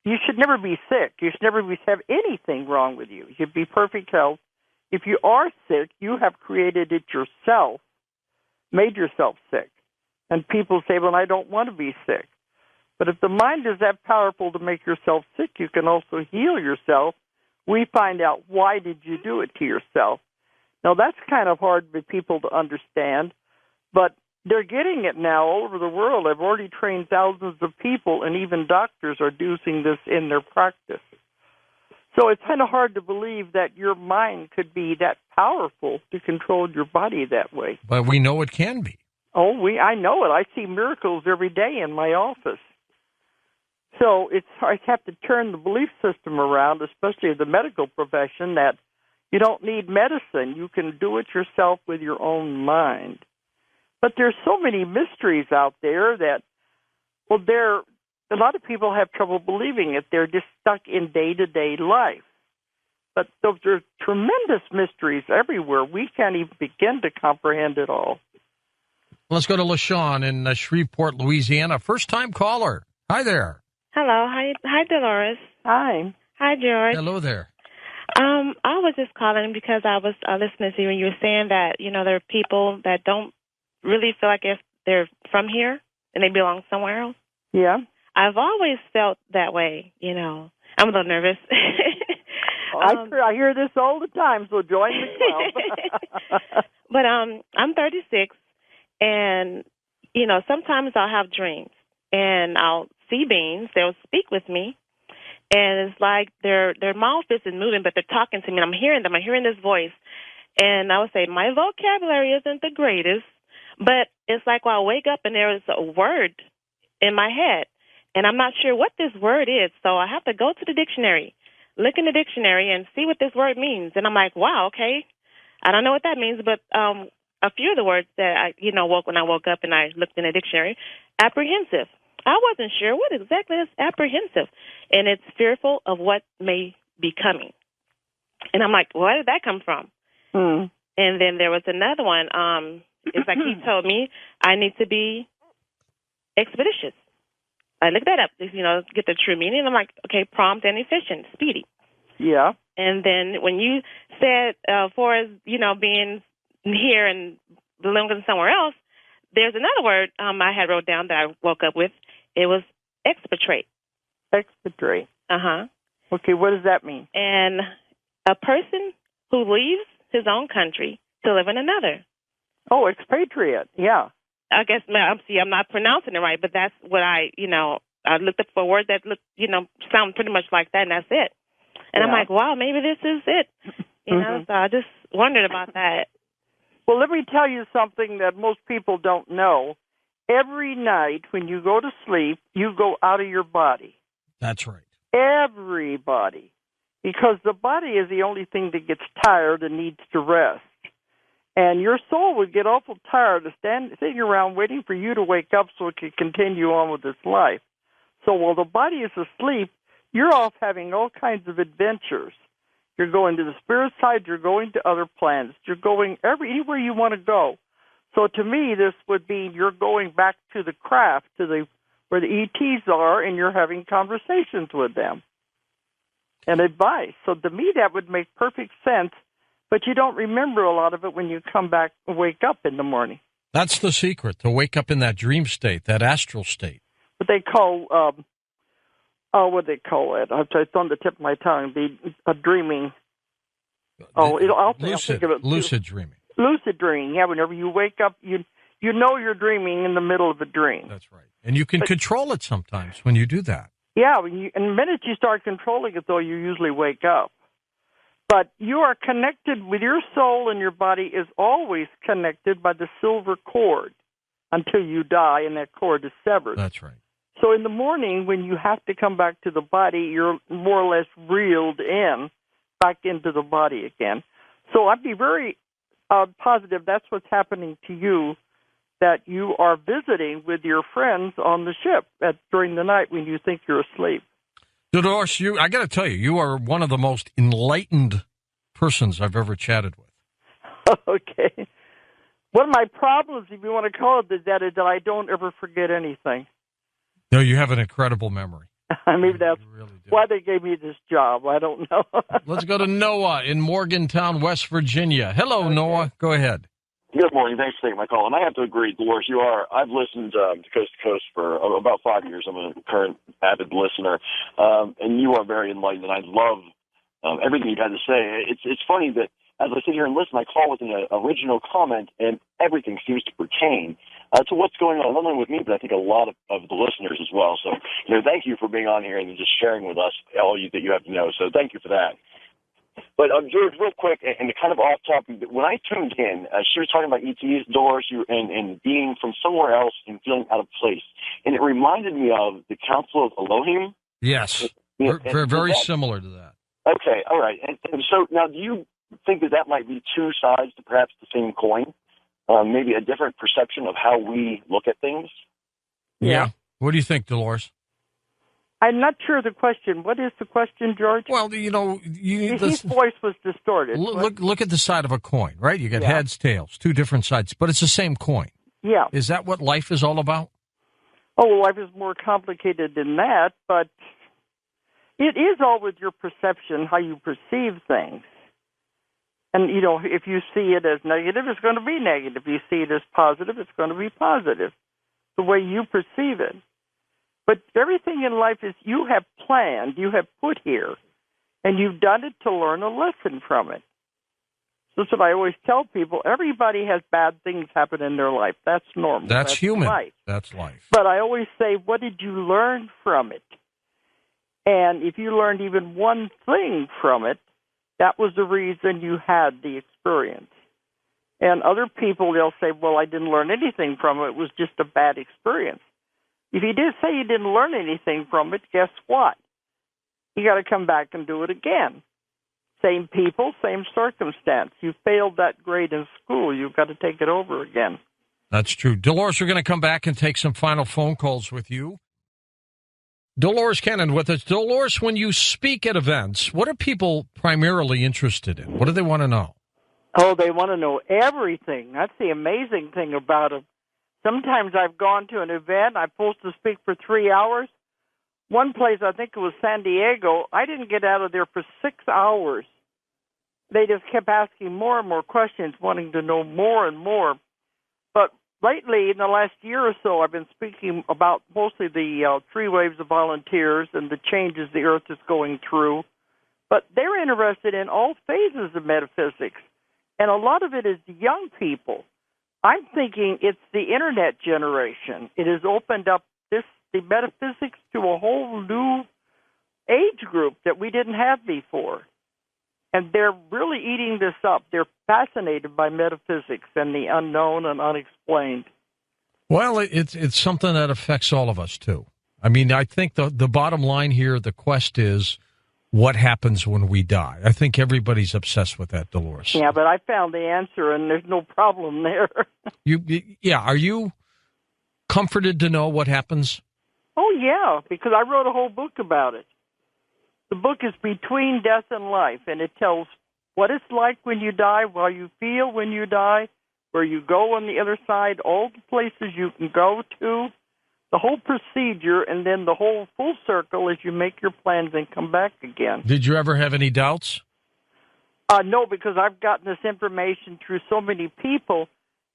you should never be sick. You should never have anything wrong with you. You should be perfect health. If you are sick, you have created it yourself, made yourself sick. And people say, well, I don't want to be sick. But if the mind is that powerful to make yourself sick, you can also heal yourself. We find out, why did you do it to yourself? Now, that's kind of hard for people to understand, but they're getting it now all over the world. I've already trained thousands of people, and even doctors are using this in their practice. So it's kind of hard to believe that your mind could be that powerful to control your body that way. But we know it can be. Oh, I know it. I see miracles every day in my office. So I have to turn the belief system around, especially the medical profession, that you don't need medicine. You can do it yourself with your own mind. But there's so many mysteries out there that, well, a lot of people have trouble believing it. They're just stuck in day-to-day life. But those are tremendous mysteries everywhere. We can't even begin to comprehend it all. Let's go to LaShawn in Shreveport, Louisiana. First-time caller. Hi there. Hello. Hi, Dolores. Hi. Hi, George. Hello there. I was just calling because I was listening to you, and you were saying that, there are people that don't really feel like if they're from here and they belong somewhere else. Yeah. I've always felt that way, I'm a little nervous. I hear this all the time, so join the club. But I'm 36, and, sometimes I'll have dreams, and I'll see beings. They'll speak with me, and it's like their mouth isn't moving, but they're talking to me, and I'm hearing them. I'm hearing this voice, and I would say my vocabulary isn't the greatest, but it's like I'll wake up and there is a word in my head, and I'm not sure what this word is, so I have to go to the dictionary, look in the dictionary, and see what this word means. And I'm like, wow, okay, I don't know what that means, but a few of the words that when I woke up and I looked in the dictionary, apprehensive. I wasn't sure what exactly is apprehensive, and it's fearful of what may be coming. And I'm like, where did that come from? Mm. And then there was another one. It's like he told me I need to be expeditious. I looked that up, get the true meaning. I'm like, okay, prompt and efficient, speedy. Yeah. And then when you said, for as, being here and belonging somewhere else, there's another word I had wrote down that I woke up with. It was expatriate. Expatriate. Uh-huh. Okay, what does that mean? And a person who leaves his own country to live in another. Oh, expatriate, yeah. I guess, I'm not pronouncing it right, but that's what I looked up for a word that sound pretty much like that, and that's it. And I'm like, wow, maybe this is it. So I just wondered about that. Well, let me tell you something that most people don't know. Every night when you go to sleep, you go out of your body. That's right. Everybody. Because the body is the only thing that gets tired and needs to rest. And your soul would get awful tired of sitting around waiting for you to wake up so it can continue on with its life. So while the body is asleep, you're off having all kinds of adventures. You're going to the spirit side. You're going to other planets. You're going anywhere you want to go. So to me, this would be you're going back to the craft, where the ETs are, and you're having conversations with them and advice. So to me, that would make perfect sense. But you don't remember a lot of it when you come back and wake up in the morning. That's the secret, to wake up in that dream state, that astral state. What they call, what do they call it? It's on the tip of my tongue, a dreaming. I'll think of it. Lucid dreaming. Lucid dreaming, yeah. Whenever you wake up, you know you're dreaming in the middle of a dream. That's right. And you can control it sometimes when you do that. Yeah, and the minute you start controlling it, though, you usually wake up. But you are connected with your soul, and your body is always connected by the silver cord until you die and that cord is severed. That's right. So in the morning, when you have to come back to the body, you're more or less reeled back into the body again. So I'd be very positive that's what's happening to you, that you are visiting with your friends on the ship during the night when you think you're asleep. Dolores, I got to tell you, you are one of the most enlightened persons I've ever chatted with. Okay. One of my problems, if you want to call it, is that I don't ever forget anything. No, you have an incredible memory. Maybe that's really why they gave me this job. I don't know. Let's go to Noah in Morgantown, West Virginia. Hello, okay. Noah. Go ahead. Good morning. Thanks for taking my call. And I have to agree, Dolores, I've listened to Coast to Coast for about 5 years. I'm a current avid listener. And you are very enlightened, and I love everything you've had to say. It's funny that as I sit here and listen, I call with an original comment, and everything seems to pertain to what's going on, not only with me, but I think a lot of the listeners as well. So, thank you for being on here and just sharing with us all that you have to know. So thank you for that. But, George, real quick, and kind of off topic, when I tuned in, she was talking about ETs, Dolores, and being from somewhere else and feeling out of place. And it reminded me of the Council of Elohim. Yes, very similar to that. Okay, all right. And so now do you think that might be two sides to perhaps the same coin? Maybe a different perception of how we look at things? Yeah. What do you think, Dolores? I'm not sure the question. What is the question, George? Well, his voice was distorted. Look at the side of a coin, right? You got heads, tails, two different sides, but it's the same coin. Yeah. Is that what life is all about? Oh, life is more complicated than that, but it is all with your perception, how you perceive things. And, if you see it as negative, it's going to be negative. If you see it as positive, it's going to be positive, the way you perceive it. But everything in life is you have planned, you have put here, and you've done it to learn a lesson from it. So that's what I always tell people. Everybody has bad things happen in their life. That's normal. That's human. Life. That's life. But I always say, what did you learn from it? And if you learned even one thing from it, that was the reason you had the experience. And other people, they'll say, well, I didn't learn anything from it. It was just a bad experience. If you did say you didn't learn anything from it, guess what? You got to come back and do it again. Same people, same circumstance. You failed that grade in school. You've got to take it over again. That's true. Dolores, we're going to come back and take some final phone calls with you. Dolores Cannon with us. Dolores, when you speak at events, what are people primarily interested in? What do they want to know? Oh, they want to know everything. That's the amazing thing about it. Sometimes I've gone to an event. I'm supposed to speak for 3 hours. One place, I think it was San Diego, I didn't get out of there for 6 hours. They just kept asking more and more questions, wanting to know more and more. But lately, in the last year or so, I've been speaking about mostly the 3 waves of volunteers and the changes the Earth is going through. But they're interested in all phases of metaphysics, and a lot of it is young people. I'm thinking it's the Internet generation. It has opened up the metaphysics to a whole new age group that we didn't have before. And they're really eating this up. They're fascinated by metaphysics and the unknown and unexplained. Well, it's something that affects all of us, too. I mean, I think the bottom line here, the quest is what happens when we die. I think everybody's obsessed with that, Dolores. Yeah, but I found the answer, and there's no problem there. Are you comforted to know what happens? Oh, yeah, because I wrote a whole book about it. The book is Between Death and Life, and it tells what it's like when you die, how you feel when you die, where you go on the other side, all the places you can go to, the whole procedure, and then the whole full circle as you make your plans and come back again. Did you ever have any doubts? No, because I've gotten this information through so many people.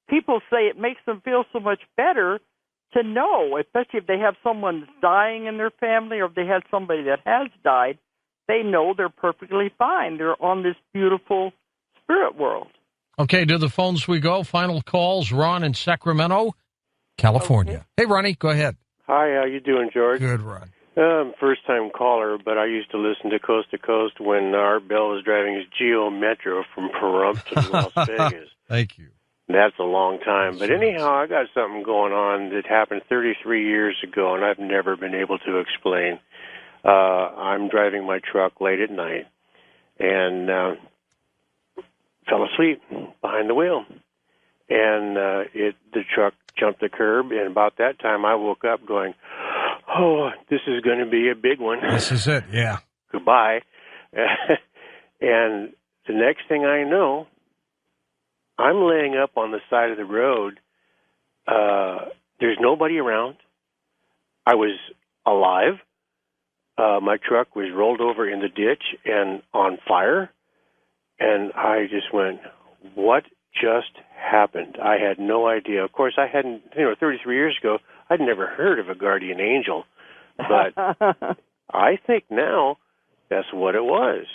People say it makes them feel so much better to know, especially if they have someone dying in their family or if they have somebody that has died, they know they're perfectly fine. They're on this beautiful spirit world. Okay, to the phones we go. Final calls. Ron in Sacramento, California. Okay. Hey, Ronnie, go ahead. Hi, how you doing, George? Good, Ron. First-time caller, but I used to listen to Coast when Art Bell was driving his Geo Metro from Pahrump to Las Vegas. Thank you. That's a long time. But anyhow, I got something going on that happened 33 years ago, and I've never been able to explain. I'm driving my truck late at night and fell asleep behind the wheel. And the truck jumped the curb, and about that time I woke up going, oh, this is going to be a big one. This is it, yeah. Goodbye. And the next thing I know, I'm laying up on the side of the road. There's nobody around. I was alive. My truck was rolled over in the ditch and on fire. And I just went, what just happened? I had no idea. Of course, I hadn't, 33 years ago, I'd never heard of a guardian angel. But I think now that's what it was.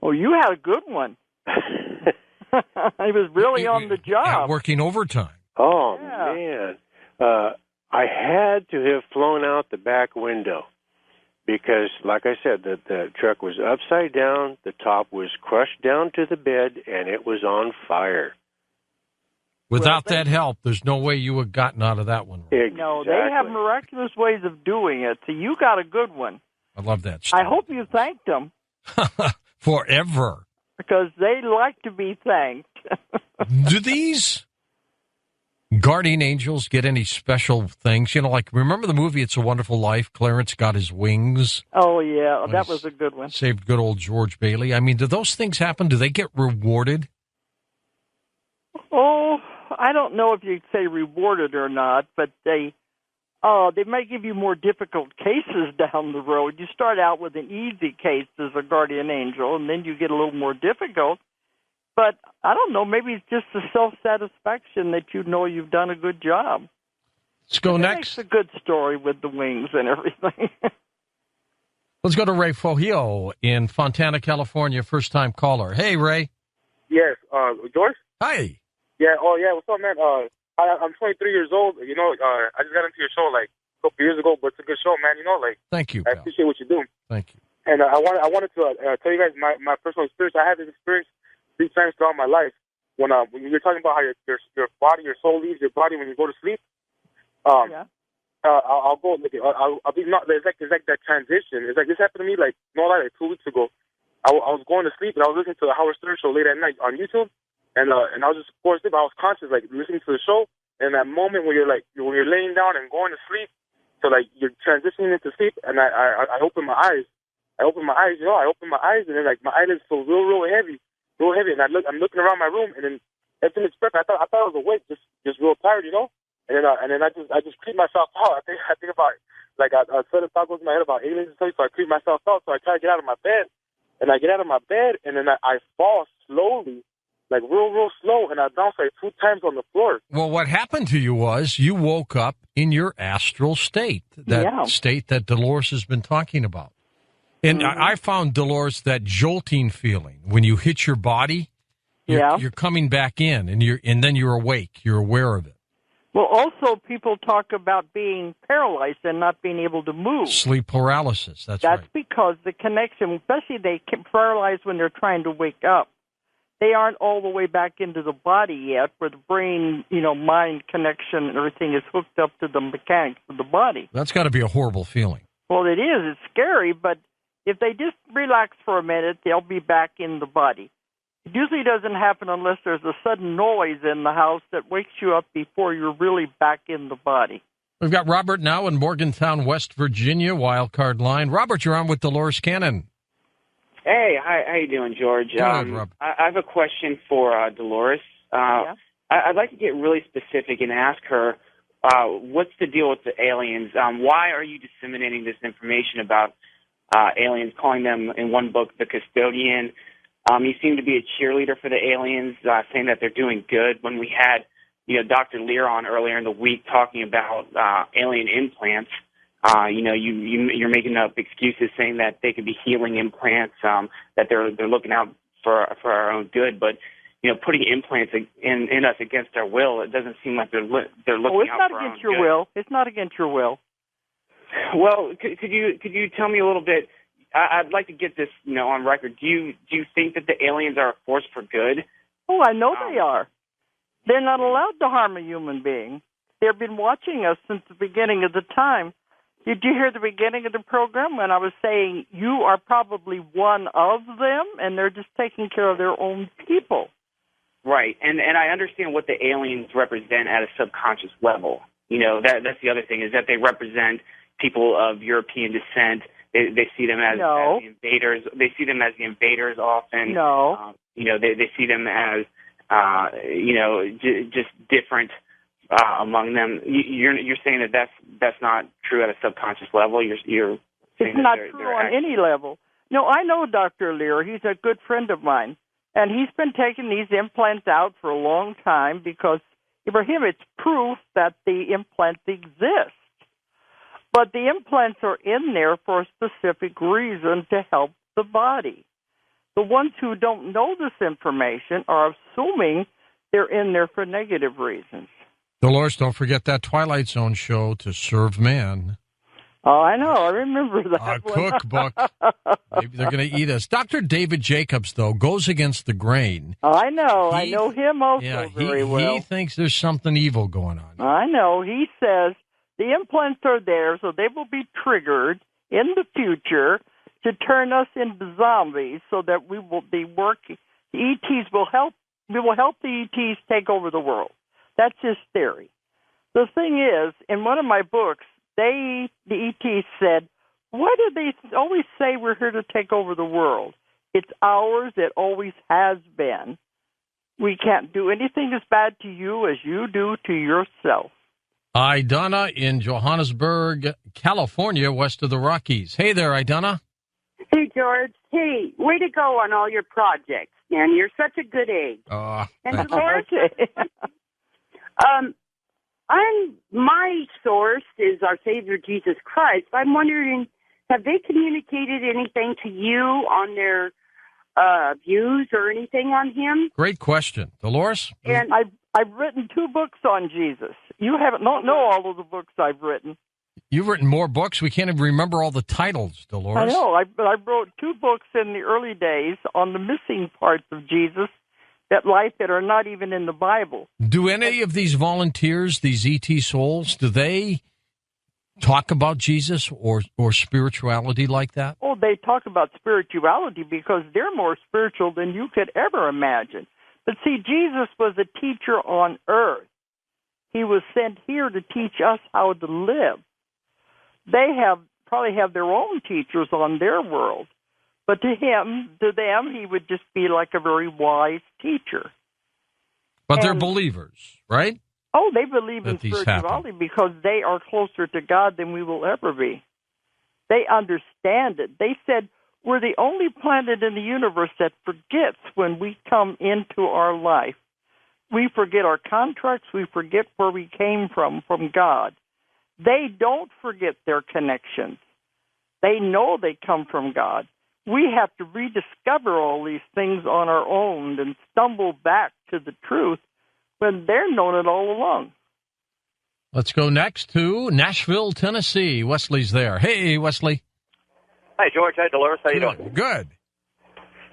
Oh, you had a good one. He was really on the job. Yeah, working overtime. Oh, man. I had to have flown out the back window because, like I said, the truck was upside down, the top was crushed down to the bed, and it was on fire. Without that help, there's no way you would have gotten out of that one. Exactly. No, they have miraculous ways of doing it, so you got a good one. I love that story. I hope you thanked them. Forever. Because they like to be thanked. Do these guardian angels get any special things? Remember the movie It's a Wonderful Life? Clarence got his wings. Oh, yeah. That was a good one. Saved good old George Bailey. I mean, do those things happen? Do they get rewarded? Oh, I don't know if you'd say rewarded or not, but they may give you more difficult cases down the road. You start out with an easy case as a guardian angel, and then you get a little more difficult. But I don't know, maybe it's just the self-satisfaction that you know you've done a good job. Let's go next. It's a good story with the wings and everything. Let's go to Ray Fohio in Fontana, California, first-time caller. Hey, Ray. Yes, George? Hi. Yeah, what's up, man? I'm 23 years old. I just got into your show like a couple years ago, but it's a good show, man. Thank you, I pal. appreciate what you do. Thank you. And I wanted to tell you guys my personal experience. I had this experience 3 times throughout my life. When you're talking about how your body, your soul leaves your body when you go to sleep. I'll go. I'll be not. It's like that transition. It's like this happened to me like 2 weeks ago. I was going to sleep and I was listening to the Howard Stern show late at night on YouTube. And I was just going to sleep. I was conscious, like listening to the show. And that moment when you're laying down and going to sleep, so like you're transitioning into sleep. And I open my eyes. I open my eyes, and then like my eyelids feel real heavy. And I'm looking around my room, and then everything is perfect. I thought I was awake, just real tired, And then I just creep myself out. I think about like a sudden thought goes in my head about aliens and stuff. So I creep myself out. So I try to get out of my bed, and I get out of my bed, and then I fall slowly. Like real slow, and I bounced like 2 times on the floor. Well, what happened to you was you woke up in your astral state, that state that Dolores has been talking about. And I found, Dolores, that jolting feeling when you hit your body, you're coming back in, and then you're awake. You're aware of it. Well, also people talk about being paralyzed and not being able to move. Sleep paralysis. That's right. Because because the connection, especially they can paralyze when they're trying to wake up. They aren't all the way back into the body yet, where the brain, mind connection and everything is hooked up to the mechanics of the body. That's got to be a horrible feeling. Well, it is. It's scary, but if they just relax for a minute, they'll be back in the body. It usually doesn't happen unless there's a sudden noise in the house that wakes you up before you're really back in the body. We've got Robert now in Morgantown, West Virginia, wildcard line. Robert, you're on with Dolores Cannon. Hey, how you doing, George? Good, Rob. I have a question for Dolores. I'd like to get really specific and ask her, what's the deal with the aliens? Why are you disseminating this information about aliens, calling them in one book the custodian? You seem to be a cheerleader for the aliens, saying that they're doing good. When we had, Dr. Lear on earlier in the week talking about alien implants, you're making up excuses saying that they could be healing implants, that they're looking out for our own good, but putting implants in us against our will, it doesn't seem like they're looking out for our own good. It's not against your will. It's not against your will. Well, could you tell me a little bit? I'd like to get this on record. Do you think that the aliens are a force for good? Oh, I know they are. They're not allowed to harm a human being. They've been watching us since the beginning of the time. Did you hear the beginning of the program when I was saying you are probably one of them, and they're just taking care of their own people? Right, and I understand what the aliens represent at a subconscious level. That's the other thing, is that they represent people of European descent. They see them as the invaders. They see them as the invaders often. No. They see them as just different among them. You're saying that that's not true at a subconscious level. You're saying it's not true on any level. No, I know Dr. Lear. He's a good friend of mine, and he's been taking these implants out for a long time because for him it's proof that the implants exist. But the implants are in there for a specific reason, to help the body. The ones who don't know this information are assuming they're in there for negative reasons. Dolores, don't forget that Twilight Zone show, To Serve Man. Oh, I know. I remember that one. Cookbook. Maybe they're going to eat us. Dr. David Jacobs, though, goes against the grain. I know. I know him also very well. He thinks there's something evil going on. I know. He says the implants are there, so they will be triggered in the future to turn us into zombies, so that we will be working. The ETs will help. We will help the ETs take over the world. That's his theory. The thing is, in one of my books, the ETs said, "Why do they always say we're here to take over the world? It's ours. It always has been. We can't do anything as bad to you as you do to yourself." Idana in Johannesburg, California, west of the Rockies. Hey there, Idana. Hey, George. Hey, way to go on all your projects, man. You're such a good egg. And Dolores, my source is our Savior Jesus Christ. I'm wondering, have they communicated anything to you on their views or anything on him? Great question. Dolores? And I've written 2 books on Jesus. You don't know all of the books I've written. You've written more books. We can't even remember all the titles, Dolores. I know. I wrote 2 books in the early days on the missing parts of Jesus that are not even in the Bible. Do any of these volunteers, these ET souls, do they talk about Jesus or spirituality like that? Oh, they talk about spirituality because they're more spiritual than you could ever imagine. But see, Jesus was a teacher on earth. He was sent here to teach us how to live. They probably have their own teachers on their world. But to them, he would just be like a very wise teacher. But they're believers, right? Oh, they believe in spirituality because they are closer to God than we will ever be. They understand it. They said, we're the only planet in the universe that forgets when we come into our life. We forget our contracts. We forget where we came from God. They don't forget their connections. They know they come from God. We have to rediscover all these things on our own and stumble back to the truth when they're known it all along. Let's go next to Nashville, Tennessee. Wesley's there. Hey, Wesley. Hi, George. Hi, Dolores. How you doing? Good.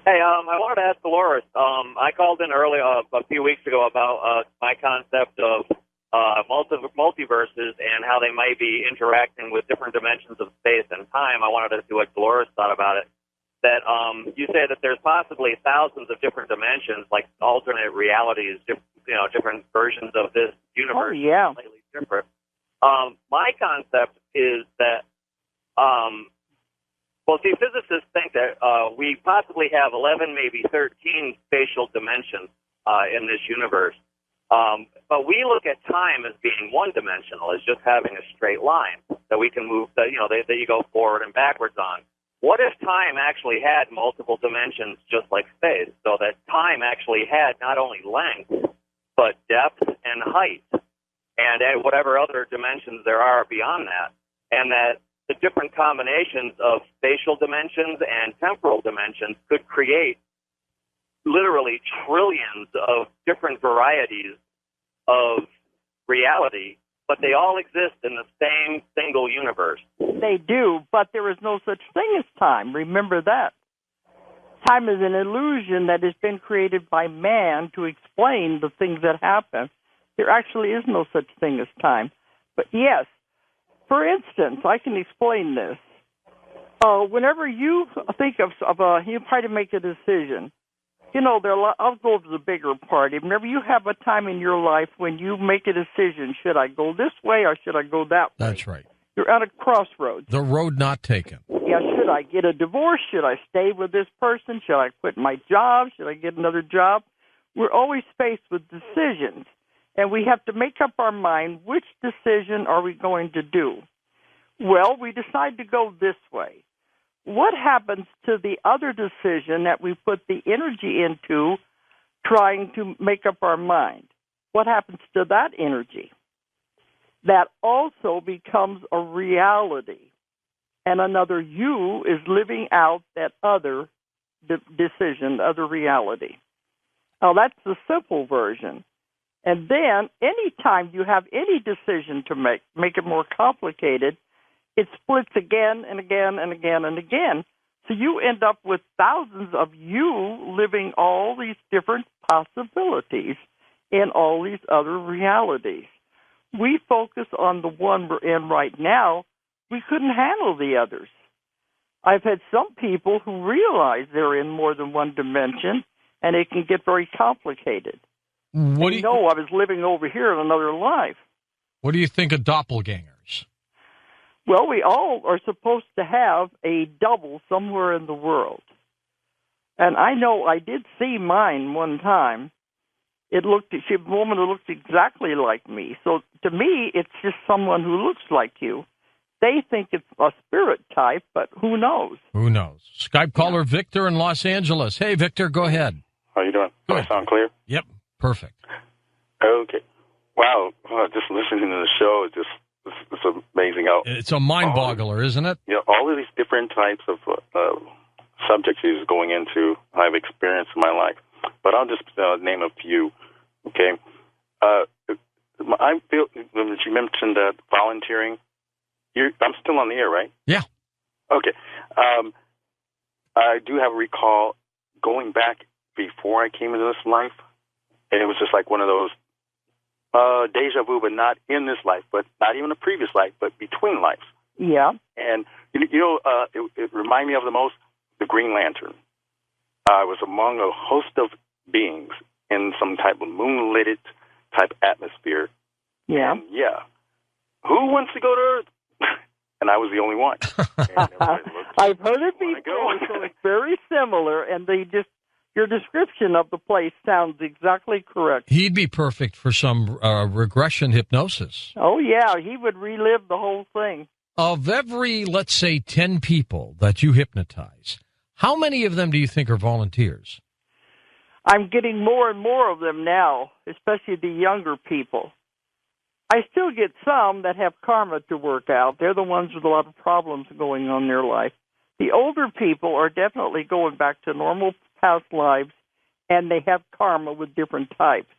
Hey, I wanted to ask Dolores. I called in early a few weeks ago about my concept of multiverses and how they might be interacting with different dimensions of space and time. I wanted to see what Dolores thought about it. That you say that there's possibly thousands of different dimensions, like alternate realities, different versions of this universe. Oh, yeah. Slightly different. My concept is that, physicists think that we possibly have 11, maybe 13 spatial dimensions in this universe. But we look at time as being one-dimensional, as just having a straight line that we can move, that you go forward and backwards on. What if time actually had multiple dimensions just like space, so that time actually had not only length, but depth and height, and whatever other dimensions there are beyond that, and that the different combinations of spatial dimensions and temporal dimensions could create literally trillions of different varieties of reality, but they all exist in the same single universe. They do, but there is no such thing as time. Remember that. Time is an illusion that has been created by man to explain the things that happen. There actually is no such thing as time. But yes, for instance, I can explain this. Whenever you think of you try to make a decision, I'll go to the bigger part. Whenever you have a time in your life when you make a decision, should I go this way or should I go that way? That's right. You're at a crossroads. The road not taken. Yeah, should I get a divorce? Should I stay with this person? Should I quit my job? Should I get another job? We're always faced with decisions, and we have to make up our mind which decision are we going to do. Well, we decide to go this way. What happens to the other decision that we put the energy into trying to make up our mind? What happens to that energy? That also becomes a reality, and another you is living out that other decision, other reality. Now, that's the simple version. And then, anytime you have any decision to make it more complicated, it splits again and again and again and again. So you end up with thousands of you living all these different possibilities in all these other realities. We focus on the one we're in right now. We couldn't handle the others. I've had some people who realize they're in more than one dimension, and it can get very complicated. I was living over here in another life. What do you think of doppelgangers? Well, we all are supposed to have a double somewhere in the world. And I know I did see mine one time. She was a woman who looked exactly like me. So to me, it's just someone who looks like you. They think it's a spirit type, but who knows? Who knows? Skype caller Victor in Los Angeles. Hey, Victor, go ahead. How you doing? Do I sound clear? Yep, perfect. Okay. Wow, just listening to the show, it's amazing how... It's a mind-boggler, isn't it? Yeah, all of these different types of subjects he's going into, I've experienced in my life. But I'll just name a few, okay? I feel, when you mentioned volunteering, I'm still on the air, right? Yeah. Okay. I do have a recall going back before I came into this life, and it was just like one of those deja vu, but not in this life, but not even a previous life, but between lives. Yeah. And, it reminded me of the most, the Green Lantern. I was among a host of beings in some type of moonlit type atmosphere. Yeah. And who wants to go to Earth? And I was the only one. I've heard it before, so it's very similar, and your description of the place sounds exactly correct. He'd be perfect for some regression hypnosis. Oh, yeah, he would relive the whole thing. Of every, let's say, 10 people that you hypnotize, how many of them do you think are volunteers? I'm getting more and more of them now, especially the younger people. I still get some that have karma to work out. They're the ones with a lot of problems going on in their life. The older people are definitely going back to normal past lives, and they have karma with different types.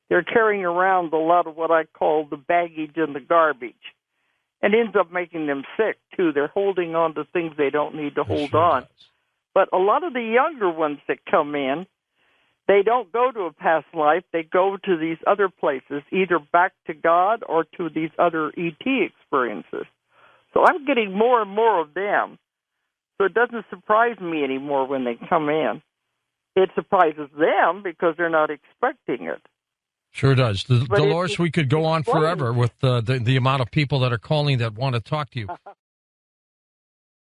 They're carrying around a lot of what I call the baggage and the garbage. and ends up making them sick, too. They're holding on to things they don't need to hold on. Does. But a lot of the younger ones that come in, they don't go to a past life. They go to these other places, either back to God or to these other ET experiences. So I'm getting more and more of them. So it doesn't surprise me anymore when they come in. It surprises them because they're not expecting it. Sure does. Dolores, we could go on forever with the amount of people that are calling that want to talk to you.